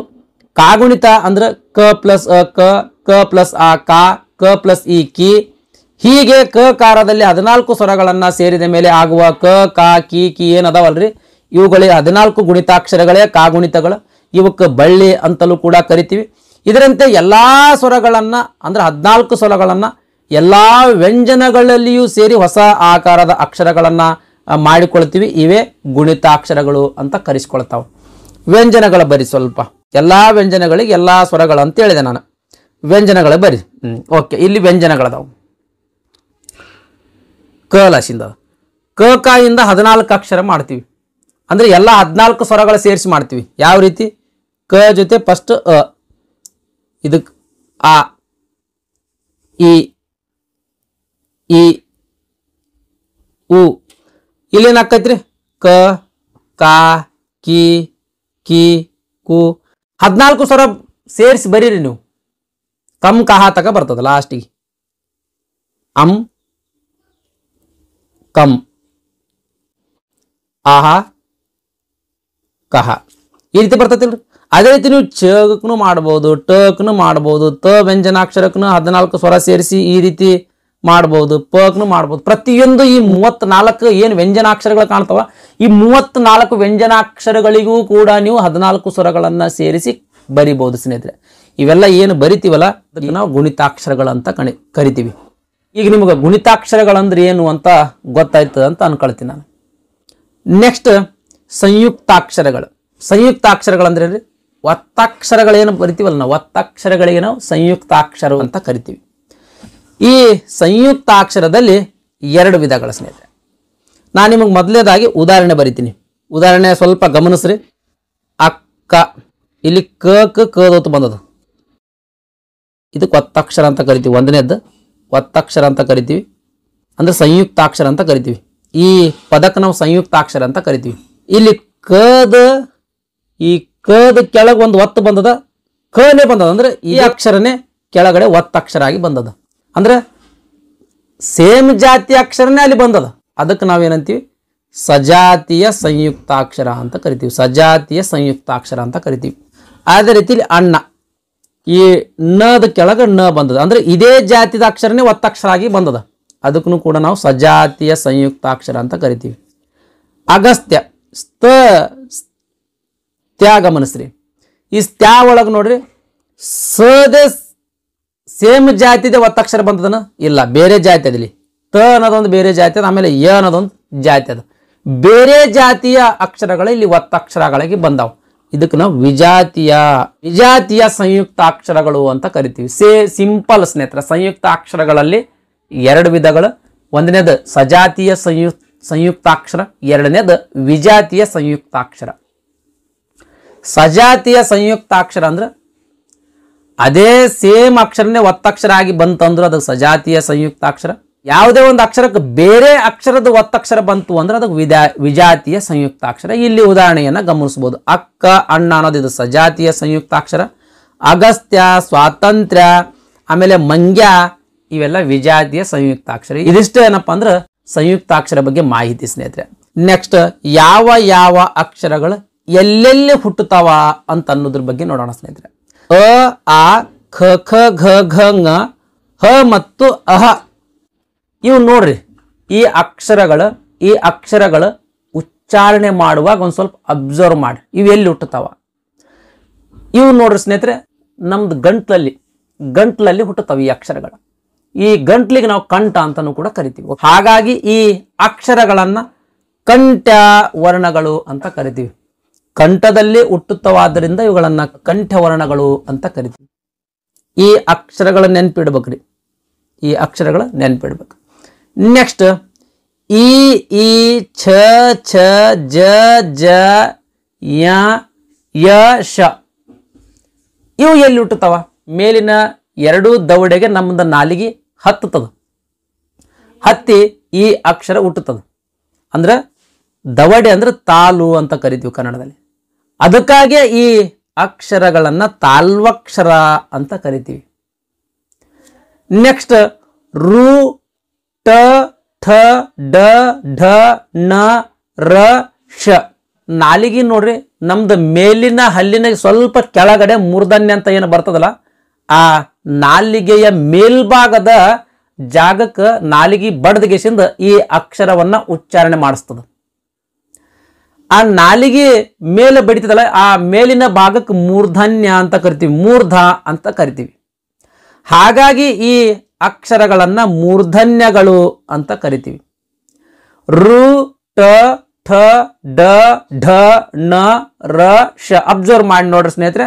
ಕಾಗುಣಿತ ಅಂದ್ರೆ ಕ ಪ್ಲಸ್ ಅ ಕ, ಕ ಪ್ಲಸ್ ಆ ಕಾ, ಕ ಪ್ಲಸ್ ಈ ಕಿ, ಹೀಗೆ ಕ ಕಾರದಲ್ಲಿ 14 ಸ್ವರಗಳನ್ನ ಸೇರಿದ ಮೇಲೆ ಆಗುವ ಕ ಕಾ ಕಿ ಕಿ ಏನದಾವಲ್ರಿ, ಇವುಗಳಿಗೆ 14 ಗುಣಿತಾಕ್ಷರಗಳೇ ಕಾಗುಣಿತಗಳು. ಇವಕ್ಕೆ ಬಳ್ಳಿ ಅಂತಲೂ ಕೂಡ ಕರಿತೀವಿ. ಇದರಂತೆ ಎಲ್ಲಾ ಸ್ವರಗಳನ್ನ ಅಂದ್ರೆ 14 ಸ್ವರಗಳನ್ನ ಎಲ್ಲಾ ವ್ಯಂಜನಗಳಲ್ಲಿಯೂ ಸೇರಿ ಹೊಸ ಆಕಾರದ ಅಕ್ಷರಗಳನ್ನ ಮಾಡಿಕೊಳ್ತೀವಿ. ಇವೇ ಗುಣಿತಾಕ್ಷರಗಳು ಅಂತ ಕರೆಸಿಕೊಳ್ತಾವೆ. ವ್ಯಂಜನಗಳ ಬರಿ ಸ್ವಲ್ಪ, ಎಲ್ಲಾ ವ್ಯಂಜನಗಳಿಗೆ ಎಲ್ಲಾ ಸ್ವರಗಳು ಅಂತ ಹೇಳಿದೆ ನಾನು. ವ್ಯಂಜನಗಳ ಬರಿ. ಓಕೆ, ಇಲ್ಲಿ ವ್ಯಂಜನಗಳದಾವು. ಕ ಲಸಿಂದ ಕ ಕ ಇಂದ 14 ಅಕ್ಷರ ಮಾಡ್ತೀವಿ. ಅಂದ್ರೆ ಎಲ್ಲ 14 ಸ್ವರಗಳ ಸೇರಿಸಿ ಮಾಡ್ತೀವಿ. ಯಾವ ರೀತಿ? ಕ ಜೊತೆ ಫಸ್ಟ್ ಅ, ಇದಕ್ಕೆ ಆ, ಇ, ಈ, ಉ, ಇಲ್ಲೇನಾಕೈತ್ರಿ? ಕ ಕಾ ಕಿ ಕಿ ಕು 14 ಸ್ವರ ಸೇರಿಸಿ ಬರೀರಿ ನೀವು. ಕಮ್ ಕಹ ತಕ ಬರ್ತದ ಲಾಸ್ಟಿಗೆ. ಅಂ ಕಮ್, ಆಹಾ ಕಹ, ಈ ರೀತಿ ಬರ್ತತಿಲ್ರಿ. ಅದೇ ರೀತಿ ನೀವು ಚಕನು ಮಾಡ್ಬೋದು, ಟಕ್ನು ಮಾಡ್ಬೋದು, ತ ವ್ಯಂಜನಾಕ್ಷರಕ್ಕೂ 14 ಸ್ವರ ಸೇರಿಸಿ ಈ ರೀತಿ ಮಾಡ್ಬೋದು, ಪಕ್ನು ಮಾಡ್ಬೋದು. ಪ್ರತಿಯೊಂದು ಈ 34 ಏನು ವ್ಯಂಜನಾಕ್ಷರಗಳು ಕಾಣ್ತಾವ, ಈ 34 ವ್ಯಂಜನಾಕ್ಷರಗಳಿಗೂ ಕೂಡ ನೀವು 14 ಸ್ವರಗಳನ್ನ ಸೇರಿಸಿ ಬರಿಬಹುದು ಸ್ನೇಹಿತರೆ. ಇವೆಲ್ಲ ಏನು ಬರಿತೀವಲ್ಲ ಅದಕ್ಕೆ ನಾವು ಗುಣಿತಾಕ್ಷರಗಳಂತ ಕರಿತೀವಿ. ಈಗ ನಿಮಗೆ ಗುಣಿತಾಕ್ಷರಗಳಂದ್ರೆ ಏನು ಅಂತ ಗೊತ್ತಾಯ್ತು ಅಂತ ಅನ್ಕೊಳ್ತೀನಿ ನಾನು. ನೆಕ್ಸ್ಟ್ ಸಂಯುಕ್ತಾಕ್ಷರಗಳು. ಸಂಯುಕ್ತಾಕ್ಷರಗಳಂದ್ರೆ ಒತ್ತಾಕ್ಷರಗಳೇನು ಬರಿತೀವಲ್ಲ ನಾವು, ಒತ್ತಾಕ್ಷರಗಳಿಗೆ ನಾವು ಸಂಯುಕ್ತಾಕ್ಷರ ಅಂತ ಕರಿತೀವಿ. ಈ ಸಂಯುಕ್ತಾಕ್ಷರದಲ್ಲಿ 2 ವಿಧಗಳ ಸ್ನೇಹಿತರೆ. ನಾನು ನಿಮಗೆ ಮೊದಲನೇದಾಗಿ ಉದಾಹರಣೆ ಬರಿತೀನಿ. ಉದಾಹರಣೆ ಸ್ವಲ್ಪ ಗಮನಿಸ್ರಿ. ಅಕ್ಕ, ಇಲ್ಲಿ ಕದೊತ್ತು ಬಂದದು, ಇದಕ್ಕೆ ಒತ್ತಾಕ್ಷರ ಅಂತ ಕರಿತೀವಿ. ಒಂದನೇದ್ದು ಒತ್ತಾಕ್ಷರ ಅಂತ ಕರಿತೀವಿ, ಅಂದ್ರೆ ಸಂಯುಕ್ತಾಕ್ಷರ ಅಂತ ಕರಿತೀವಿ. ಈ ಪದಕ್ಕೆ ನಾವು ಸಂಯುಕ್ತಾಕ್ಷರ ಅಂತ ಕರಿತೀವಿ. ಇಲ್ಲಿ ಕದ, ಈ ಕದ ಕೆಳಗೆ ಒಂದು ಒತ್ತು ಬಂದದ, ಖನೇ ಬಂದದ ಅಂದ್ರೆ ಈ ಅಕ್ಷರನೇ ಕೆಳಗಡೆ ಒತ್ತಕ್ಷರ ಆಗಿ ಬಂದದ. ಅಂದ್ರೆ ಸೇಮ್ ಜಾತಿಯ ಅಕ್ಷರನೇ ಅಲ್ಲಿ ಬಂದದ. ಅದಕ್ಕೆ ನಾವೇನಂತೀವಿ ಸಜಾತಿಯ ಸಂಯುಕ್ತಾಕ್ಷರ ಅಂತ ಕರಿತೀವಿ. ಸಜಾತಿಯ ಸಂಯುಕ್ತಾಕ್ಷರ ಅಂತ ಕರಿತೀವಿ. ಅದೇ ರೀತಿಲಿ ಅಣ್ಣ, ಈ ನದ ಕೆಳಗೆ ನ ಬಂದದ ಅಂದ್ರೆ ಇದೇ ಜಾತಿದ ಅಕ್ಷರನೇ ಒತ್ತಕ್ಷರ ಆಗಿ ಬಂದದ. ಅದಕ್ಕೂ ಕೂಡ ನಾವು ಸಜಾತಿಯ ಸಂಯುಕ್ತಾಕ್ಷರ ಅಂತ ಕರಿತೀವಿ. ಅಗಸ್ತ್ಯ ತ್ಯಾ ಗಮನಿಸ್ರಿ. ಈ ತ್ಯಾ ಒಳಗೆ ನೋಡ್ರಿ ಸದೇ ಸೇಮ್ ಜಾತಿದೆ ಒತ್ತಕ್ಷರ ಬಂದದನ ಇಲ್ಲ, ಬೇರೆ ಜಾತಿ ಅದಲ್ಲಿ. ತ ಅನ್ನೋದೊಂದು ಬೇರೆ ಜಾತಿ ಅದ, ಆಮೇಲೆ ಯ ಅನ್ನೋದೊಂದು ಜಾತಿ ಅದ. ಬೇರೆ ಜಾತಿಯ ಅಕ್ಷರಗಳು ಇಲ್ಲಿ ಒತ್ತಕ್ಷರಗಳಾಗಿ ಬಂದಾವ. ಇದಕ್ಕೆ ನಾವು ವಿಜಾತಿಯ ಸಂಯುಕ್ತಾಕ್ಷರಗಳು ಅಂತ ಕರಿತೀವಿ. ಸಿಂಪಲ್ ಸ್ನೇಹಿತರ, ಸಂಯುಕ್ತಾಕ್ಷರಗಳಲ್ಲಿ ಎರಡು ವಿಧಗಳು. ಒಂದನೇದು ಸಜಾತಿಯ ಸಂಯುಕ್ತಾಕ್ಷರ, ಎರಡನೇದು ವಿಜಾತಿಯ ಸಂಯುಕ್ತಾಕ್ಷರ. ಸಜಾತಿಯ ಸಂಯುಕ್ತಾಕ್ಷರ ಅಂದ್ರೆ ಅದೇ ಸೇಮ್ ಅಕ್ಷರನೇ ಒತ್ತಕ್ಷರ ಆಗಿ ಬಂತಂದ್ರೆ ಅದಕ್ಕೆ ಸಜಾತಿಯ ಸಂಯುಕ್ತಾಕ್ಷರ. ಯಾವುದೇ ಒಂದು ಅಕ್ಷರಕ್ಕೆ ಬೇರೆ ಅಕ್ಷರದ ಒತ್ತಕ್ಷರ ಬಂತು ಅಂದ್ರೆ ಅದಕ್ಕೆ ವಿಜಾತಿಯ ಸಂಯುಕ್ತಾಕ್ಷರ. ಇಲ್ಲಿ ಉದಾಹರಣೆಯನ್ನ ಗಮನಿಸಬಹುದು. ಅಕ್ಕ, ಅಣ್ಣ ಅನ್ನೋದು ಇದು ಸಜಾತಿಯ ಸಂಯುಕ್ತಾಕ್ಷರ. ಅಗಸ್ತ್ಯ, ಸ್ವಾತಂತ್ರ್ಯ, ಆಮೇಲೆ ಮಂಗ್ಯ ಇವೆಲ್ಲ ವಿಜಾತಿಯ ಸಂಯುಕ್ತಾಕ್ಷರ. ಇದಿಷ್ಟು ಏನಪ್ಪಾ ಅಂದ್ರೆ ಸಂಯುಕ್ತಾಕ್ಷರ ಬಗ್ಗೆ ಮಾಹಿತಿ ಸ್ನೇಹಿತರೆ. ನೆಕ್ಸ್ಟ್ ಯಾವ ಯಾವ ಅಕ್ಷರಗಳು ಎಲ್ಲೆಲ್ಲಿ ಹುಟ್ಟುತ್ತಾವ ಅಂತ ಅನ್ನೋದ್ರ ಬಗ್ಗೆ ನೋಡೋಣ ಸ್ನೇಹಿತರೆ. ಅ, ಆ, ಖ, ಖ, ಘ, ಘ, ङ, ಹ ಮತ್ತು ಅಹ ಇವು ನೋಡ್ರಿ. ಈ ಅಕ್ಷರಗಳು ಉಚ್ಚಾರಣೆ ಮಾಡುವಾಗ ಒಂದು ಸ್ವಲ್ಪ ಅಬ್ಸರ್ವ್ ಮಾಡಿ, ಇವು ಎಲ್ಲಿ ಹುಟ್ಟುತ್ತಾವ. ಇವು ನೋಡ್ರಿ ಸ್ನೇಹಿತರೆ, ನಮ್ದು ಗಂಟ್ಲಲ್ಲಿ ಹುಟ್ಟುತ್ತಾವ ಈ ಅಕ್ಷರಗಳು. ಈ ಗಂಟ್ಲಿಗೆ ನಾವು ಕಂಠ ಅಂತಾನೂ ಕೂಡ ಕರಿತೀವಿ. ಹಾಗಾಗಿ ಈ ಅಕ್ಷರಗಳನ್ನ ಕಂಠ ವರ್ಣಗಳು ಅಂತ ಕರಿತೀವಿ. ಕಂಠದಲ್ಲಿ ಹುಟ್ಟುತ್ತವಾದ್ದರಿಂದ ಇವುಗಳನ್ನ ಕಂಠ ವರ್ಣಗಳು ಅಂತ ಕರಿತೀವಿ. ಈ ಅಕ್ಷರಗಳ ನೆನಪಿಡ್ಬೇಕ್ರಿ, ಈ ಅಕ್ಷರಗಳ ನೆನಪಿಡ್ಬೇಕು. ನೆಕ್ಸ್ಟ್ ಈ ಛ ಛ ಜ ಜ ಯ ಯ ಶ ಇವು ಎಲ್ಲಿ ಹುಟ್ಟುತ್ತಾವ. ಮೇಲಿನ ಎರಡು ದವಡೆಗೆ ನಮ್ಮದ ನಾಲಿಗೆ ಹತ್ತದ, ಹತ್ತಿ ಈ ಅಕ್ಷರ ಹುಟ್ಟುತ್ತದೆ. ಅಂದ್ರೆ ದವಡೆ ಅಂದ್ರೆ ತಾಲು ಅಂತ ಕರಿತೀವಿ ಕನ್ನಡದಲ್ಲಿ. ಅದಕ್ಕಾಗಿ ಈ ಅಕ್ಷರಗಳನ್ನ ತಾಲ್ವಕ್ಷರ ಅಂತ ಕರಿತೀವಿ. ನೆಕ್ಸ್ಟ್ ರು, ಟ, ಠ, ಡ, ಢ, ಣ, ರ, ಶ ನಾಲಿಗೆ ನೋಡ್ರಿ, ನಮ್ದು ಮೇಲಿನ ಹಲ್ಲಿನ ಸ್ವಲ್ಪ ಕೆಳಗಡೆ ಮೂರ್ಧನ್ಯ ಅಂತ ಏನು ಬರ್ತದಲ್ಲ, ಆ ನಾಲಿಗೆಯ ಮೇಲ್ಭಾಗದ ಜಾಗಕ್ಕೆ ನಾಲಿಗೆ ಬಡದಗೆಸಿಂದ ಈ ಅಕ್ಷರವನ್ನ ಉಚ್ಚಾರಣೆ ಮಾಡಿಸ್ತದ. ಆ ನಾಲಿಗೆ ಮೇಲೆ ಬಡಿತದಲ್ಲ, ಆ ಮೇಲಿನ ಭಾಗಕ್ಕೆ ಮೂರ್ಧನ್ಯ ಅಂತ ಕರಿತೀವಿ, ಮೂರ್ಧ ಅಂತ ಕರಿತೀವಿ. ಹಾಗಾಗಿ ಈ ಅಕ್ಷರಗಳನ್ನ ಮೂರ್ಧನ್ಯಗಳು ಅಂತ ಕರಿತೀವಿ. ರು, ಟ, ಠ, ಡ, ಢ, ಣ, ರ, ಶ ಅಬ್ಸರ್ವ್ ಮಾಡಿ ನೋಡ್ರಿ ಸ್ನೇಹಿತರೆ.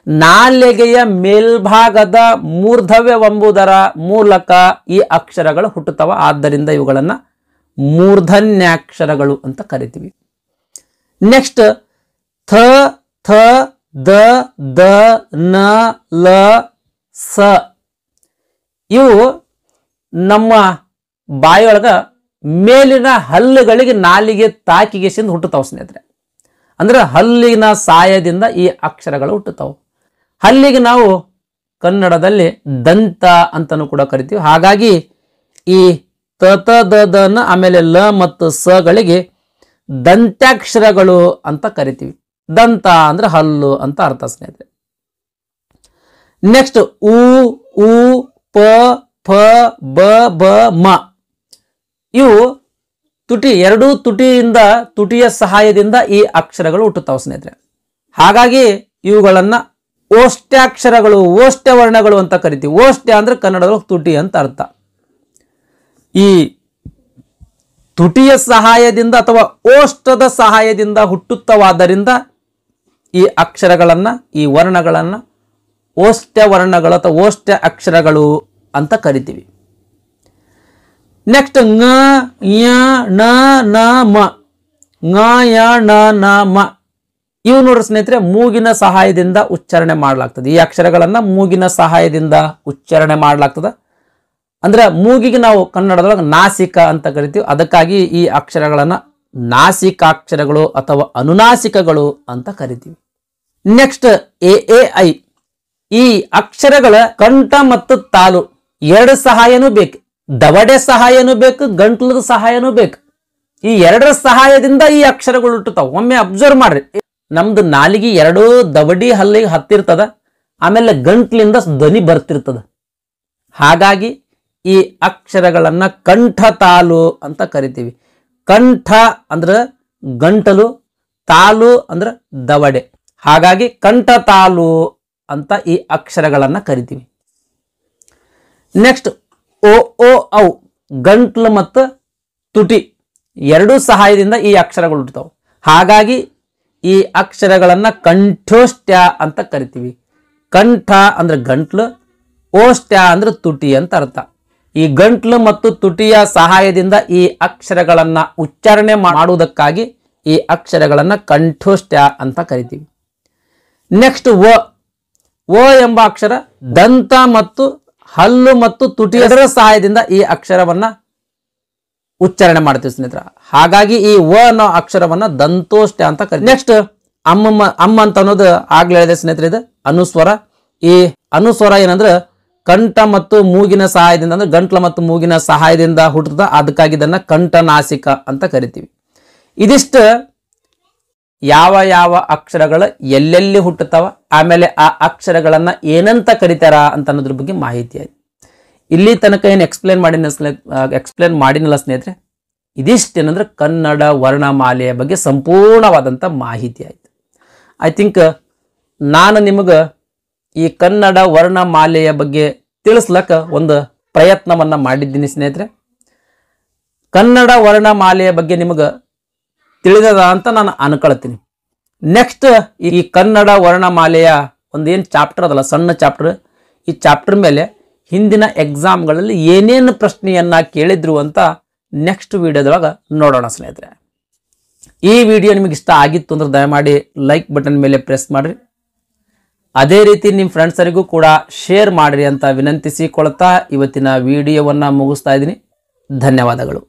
ನಾಲಿಗೆಯ ಮೇಲ್ಭಾಗದ ಮೂರ್ಧವ್ಯವೆಂಬುದರ ಮೂಲಕ ಈ ಅಕ್ಷರಗಳು ಹುಟ್ಟುತ್ತವ. ಆದ್ದರಿಂದ ಇವುಗಳನ್ನ ಮೂರ್ಧನ್ಯಾಕ್ಷರಗಳು ಅಂತ ಕರಿತೀವಿ. ನೆಕ್ಸ್ಟ್ ಥ, ಥ, ದ, ದ, ನ, ಲ, ಸ ಇವು ನಮ್ಮ ಬಾಯಿಯೊಳಗ ಮೇಲಿನ ಹಲ್ಲುಗಳಿಗೆ ನಾಲಿಗೆ ತಾಕಿಗೆಸಿಂದ ಹುಟ್ಟುತ್ತಾವ ಸ್ನೇಹಿತರೆ. ಅಂದ್ರೆ ಹಲ್ಲಿನ ಸಹಾಯದಿಂದ ಈ ಅಕ್ಷರಗಳು ಹುಟ್ಟುತ್ತಾವು. ಹಲ್ಲಿಗೆ ನಾವು ಕನ್ನಡದಲ್ಲಿ ದಂತ ಅಂತಲೂ ಕೂಡ ಕರಿತೀವಿ. ಹಾಗಾಗಿ ಈ ತ, ತ, ದ, ದ ನ ಆಮೇಲೆ ಲ ಮತ್ತು ಸ ಗಳಿಗೆ ದಂತ್ಯಾಕ್ಷರಗಳು ಅಂತ ಕರಿತೀವಿ. ದಂತ ಅಂದ್ರೆ ಹಲ್ಲು ಅಂತ ಅರ್ಥ ಸ್ನೇಹಿತರೆ. ನೆಕ್ಸ್ಟ್ ಉ, ಉ, ಪ, ಫ, ಬ, ಬ, ಮ ಇವು ಎರಡೂ ತುಟಿಯ ಸಹಾಯದಿಂದ ಈ ಅಕ್ಷರಗಳು ಹುಟ್ಟುತ್ತಾವ ಸ್ನೇಹಿತರೆ. ಹಾಗಾಗಿ ಇವುಗಳನ್ನ ಓಷ್ಟ್ಯಾಕ್ಷರಗಳು, ಓಷ್ಟ್ಯ ವರ್ಣಗಳು ಅಂತ ಕರಿತೀವಿ. ಓಷ್ಟ್ಯ ಅಂದ್ರೆ ಕನ್ನಡದಲ್ಲಿ ತುಟಿ ಅಂತ ಅರ್ಥ. ಈ ತುಟಿಯ ಸಹಾಯದಿಂದ ಅಥವಾ ಓಷ್ಠದ ಸಹಾಯದಿಂದ ಹುಟ್ಟುತ್ತವಾದ್ದರಿಂದ ಈ ಅಕ್ಷರಗಳನ್ನ, ಈ ವರ್ಣಗಳನ್ನ ಓಷ್ಟ್ಯ ವರ್ಣಗಳು ಅಥವಾ ಓಷ್ಟ್ಯ ಅಕ್ಷರಗಳು ಅಂತ ಕರಿತೀವಿ. ನೆಕ್ಸ್ಟ್ ङ, ಯ, ಣ, ನ, ಮ ङ, ಯ, ಣ, ನ, ಮ ಇವು ನೋಡ್ರಿ ಸ್ನೇಹಿತರೆ, ಮೂಗಿನ ಸಹಾಯದಿಂದ ಉಚ್ಚಾರಣೆ ಮಾಡಲಾಗ್ತದೆ. ಈ ಅಕ್ಷರಗಳನ್ನ ಮೂಗಿನ ಸಹಾಯದಿಂದ ಉಚ್ಚಾರಣೆ ಮಾಡಲಾಗ್ತದೆ. ಅಂದ್ರೆ ಮೂಗಿಗೆ ನಾವು ಕನ್ನಡದೊಳಗೆ ನಾಸಿಕ ಅಂತ ಕರಿತೀವಿ. ಅದಕ್ಕಾಗಿ ಈ ಅಕ್ಷರಗಳನ್ನ ನಾಸಿಕಾಕ್ಷರಗಳು ಅಥವಾ ಅನುನಾಸಿಕಗಳು ಅಂತ ಕರಿತೀವಿ. ನೆಕ್ಸ್ಟ್ ಎ ಐ ಈ ಅಕ್ಷರಗಳ ಕಂಠ ಮತ್ತು ತಾಲು ಎರಡು ಸಹಾಯನೂ ಬೇಕು. ದವಡೆ ಸಹಾಯನೂ ಬೇಕು, ಗಂಟ್ಲದ ಸಹಾಯನೂ ಬೇಕು. ಈ ಎರಡರ ಸಹಾಯದಿಂದ ಈ ಅಕ್ಷರಗಳು ಹುಟ್ಟುತ್ತಾವ. ಒಮ್ಮೆ ಅಬ್ಸರ್ವ್ ಮಾಡ್ರಿ, ನಮ್ದು ನಾಲಿಗೆ ಎರಡೂ ದವಡಿ ಹಲ್ಲಿಗೆ ಹತ್ತಿರ್ತದ, ಆಮೇಲೆ ಗಂಟ್ಲಿಂದ ಧ್ವನಿ ಬರ್ತಿರ್ತದ. ಹಾಗಾಗಿ ಈ ಅಕ್ಷರಗಳನ್ನ ಕಂಠ ತಾಲು ಅಂತ ಕರಿತೀವಿ. ಕಂಠ ಅಂದ್ರೆ ಗಂಟಲು, ತಾಲು ಅಂದ್ರೆ ದವಡೆ. ಹಾಗಾಗಿ ಕಂಠ ತಾಲು ಅಂತ ಈ ಅಕ್ಷರಗಳನ್ನ ಕರಿತೀವಿ. ನೆಕ್ಸ್ಟ್ ಓ ಓ ಔ ಗಂಟ್ಲು ಮತ್ತು ತುಟಿ ಎರಡೂ ಸಹಾಯದಿಂದ ಈ ಅಕ್ಷರಗಳು ಹುಟ್ಟುತ್ತಾವೆ. ಹಾಗಾಗಿ ಈ ಅಕ್ಷರಗಳನ್ನ ಕಂಠೋಷ್ಟ್ಯ ಅಂತ ಕರಿತೀವಿ. ಕಂಠ ಅಂದ್ರೆ ಗಂಟ್ಲು, ಓಷ್ಟ್ಯ ಅಂದ್ರೆ ತುಟಿ ಅಂತ ಅರ್ಥ. ಈ ಗಂಟ್ಲು ಮತ್ತು ತುಟಿಯ ಸಹಾಯದಿಂದ ಈ ಅಕ್ಷರಗಳನ್ನ ಉಚ್ಚಾರಣೆ ಮಾಡುವುದಕ್ಕಾಗಿ ಈ ಅಕ್ಷರಗಳನ್ನ ಕಂಠೋಷ್ಟ್ಯ ಅಂತ ಕರಿತೀವಿ. ನೆಕ್ಸ್ಟ್ ಓ ಎಂಬ ಅಕ್ಷರ ದಂತ ಮತ್ತು ಹಲ್ಲು ಮತ್ತು ತುಟಿ ಅದರ ಸಹಾಯದಿಂದ ಈ ಅಕ್ಷರವನ್ನ ಉಚ್ಚಾರಣೆ ಮಾಡ್ತೀವಿ ಸ್ನೇಹಿತರ. ಹಾಗಾಗಿ ಈ ಅನ್ನೋ ಅಕ್ಷರವನ್ನ ದಂತೋಷ್ಟ್ಯ ಅಂತ ಕರಿತೀವಿ. ನೆಕ್ಸ್ಟ್ ಅಮ್ಮ ಅಂತ ಅನ್ನೋದು ಆಗ್ಲೇ ಹೇಳಿದೆ ಸ್ನೇಹಿತರೆ, ಇದು ಅನುಸ್ವರ. ಈ ಅನುಸ್ವರ ಏನಂದ್ರೆ ಕಂಠ ಮತ್ತು ಮೂಗಿನ ಸಹಾಯದಿಂದ, ಅಂದ್ರೆ ಗಂಟ್ಲ ಮತ್ತು ಮೂಗಿನ ಸಹಾಯದಿಂದ ಹುಟ್ಟುತ್ತದೆ. ಅದಕ್ಕಾಗಿ ಇದನ್ನ ಕಂಠನಾಸಿಕ ಅಂತ ಕರಿತೀವಿ. ಇದಿಷ್ಟು ಯಾವ ಯಾವ ಅಕ್ಷರಗಳು ಎಲ್ಲೆಲ್ಲಿ ಹುಟ್ಟುತ್ತಾವ, ಆಮೇಲೆ ಆ ಅಕ್ಷರಗಳನ್ನ ಏನಂತ ಕರಿತಾರ ಅಂತ ಅನ್ನೋದ್ರ ಬಗ್ಗೆ ಮಾಹಿತಿ ಆಯ್ತು. ಇಲ್ಲಿ ತನಕ ಏನು ಎಕ್ಸ್ಪ್ಲೇನ್ ಮಾಡಿನಲ್ಲ ಸ್ನೇಹಿತರೆ, ಇದಿಷ್ಟೇನಂದ್ರೆ ಕನ್ನಡ ವರ್ಣಮಾಲೆಯ ಬಗ್ಗೆ ಸಂಪೂರ್ಣವಾದಂಥ ಮಾಹಿತಿ ಆಯ್ತು. ಐ ಥಿಂಕ್ ನಾನು ನಿಮಗೆ ಈ ಕನ್ನಡ ವರ್ಣಮಾಲೆಯ ಬಗ್ಗೆ ತಿಳಿಸ್ಲಕ್ಕ ಒಂದು ಪ್ರಯತ್ನವನ್ನ ಮಾಡಿದ್ದೀನಿ ಸ್ನೇಹಿತರೆ. ಕನ್ನಡ ವರ್ಣಮಾಲೆಯ ಬಗ್ಗೆ ನಿಮಗೆ ತಿಳಿದದ ಅಂತ ನಾನು ಅನ್ಕೊಳ್ತೀನಿ. ನೆಕ್ಸ್ಟ್ ಈ ಕನ್ನಡ ವರ್ಣಮಾಲೆಯ ಒಂದೇನು ಚಾಪ್ಟರ್ ಅದಲ್ಲ, ಸಣ್ಣ ಚಾಪ್ಟರ್, ಈ ಚಾಪ್ಟರ್ ಮೇಲೆ ಹಿಂದಿನ ಎಕ್ಸಾಮ್ಗಳಲ್ಲಿ ಏನೇನು ಪ್ರಶ್ನೆಯನ್ನ ಕೇಳಿದ್ರು ಅಂತ ನೆಕ್ಸ್ಟ್ ವಿಡಿಯೋದೊಳಗೆ ನೋಡೋಣ ಸ್ನೇಹಿತರೆ. ಈ ವಿಡಿಯೋ ನಿಮಗೆ ಇಷ್ಟ ಆಗಿತ್ತು ಅಂದ್ರೆ ದಯಮಾಡಿ ಲೈಕ್ ಬಟನ್ ಮೇಲೆ ಪ್ರೆಸ್ ಮಾಡ್ರಿ. ಅದೇ ರೀತಿ ನಿಮ್ಮ ಫ್ರೆಂಡ್ಸರಿಗೂ ಕೂಡ ಶೇರ್ ಮಾಡ್ರಿ ಅಂತ ವಿನಂತಿಸಿಕೊಳ್ತಾ ಇವತ್ತಿನ ವಿಡಿಯೋವನ್ನ ಮುಗಿಸ್ತಾ ಇದ್ದೀನಿ. ಧನ್ಯವಾದಗಳು.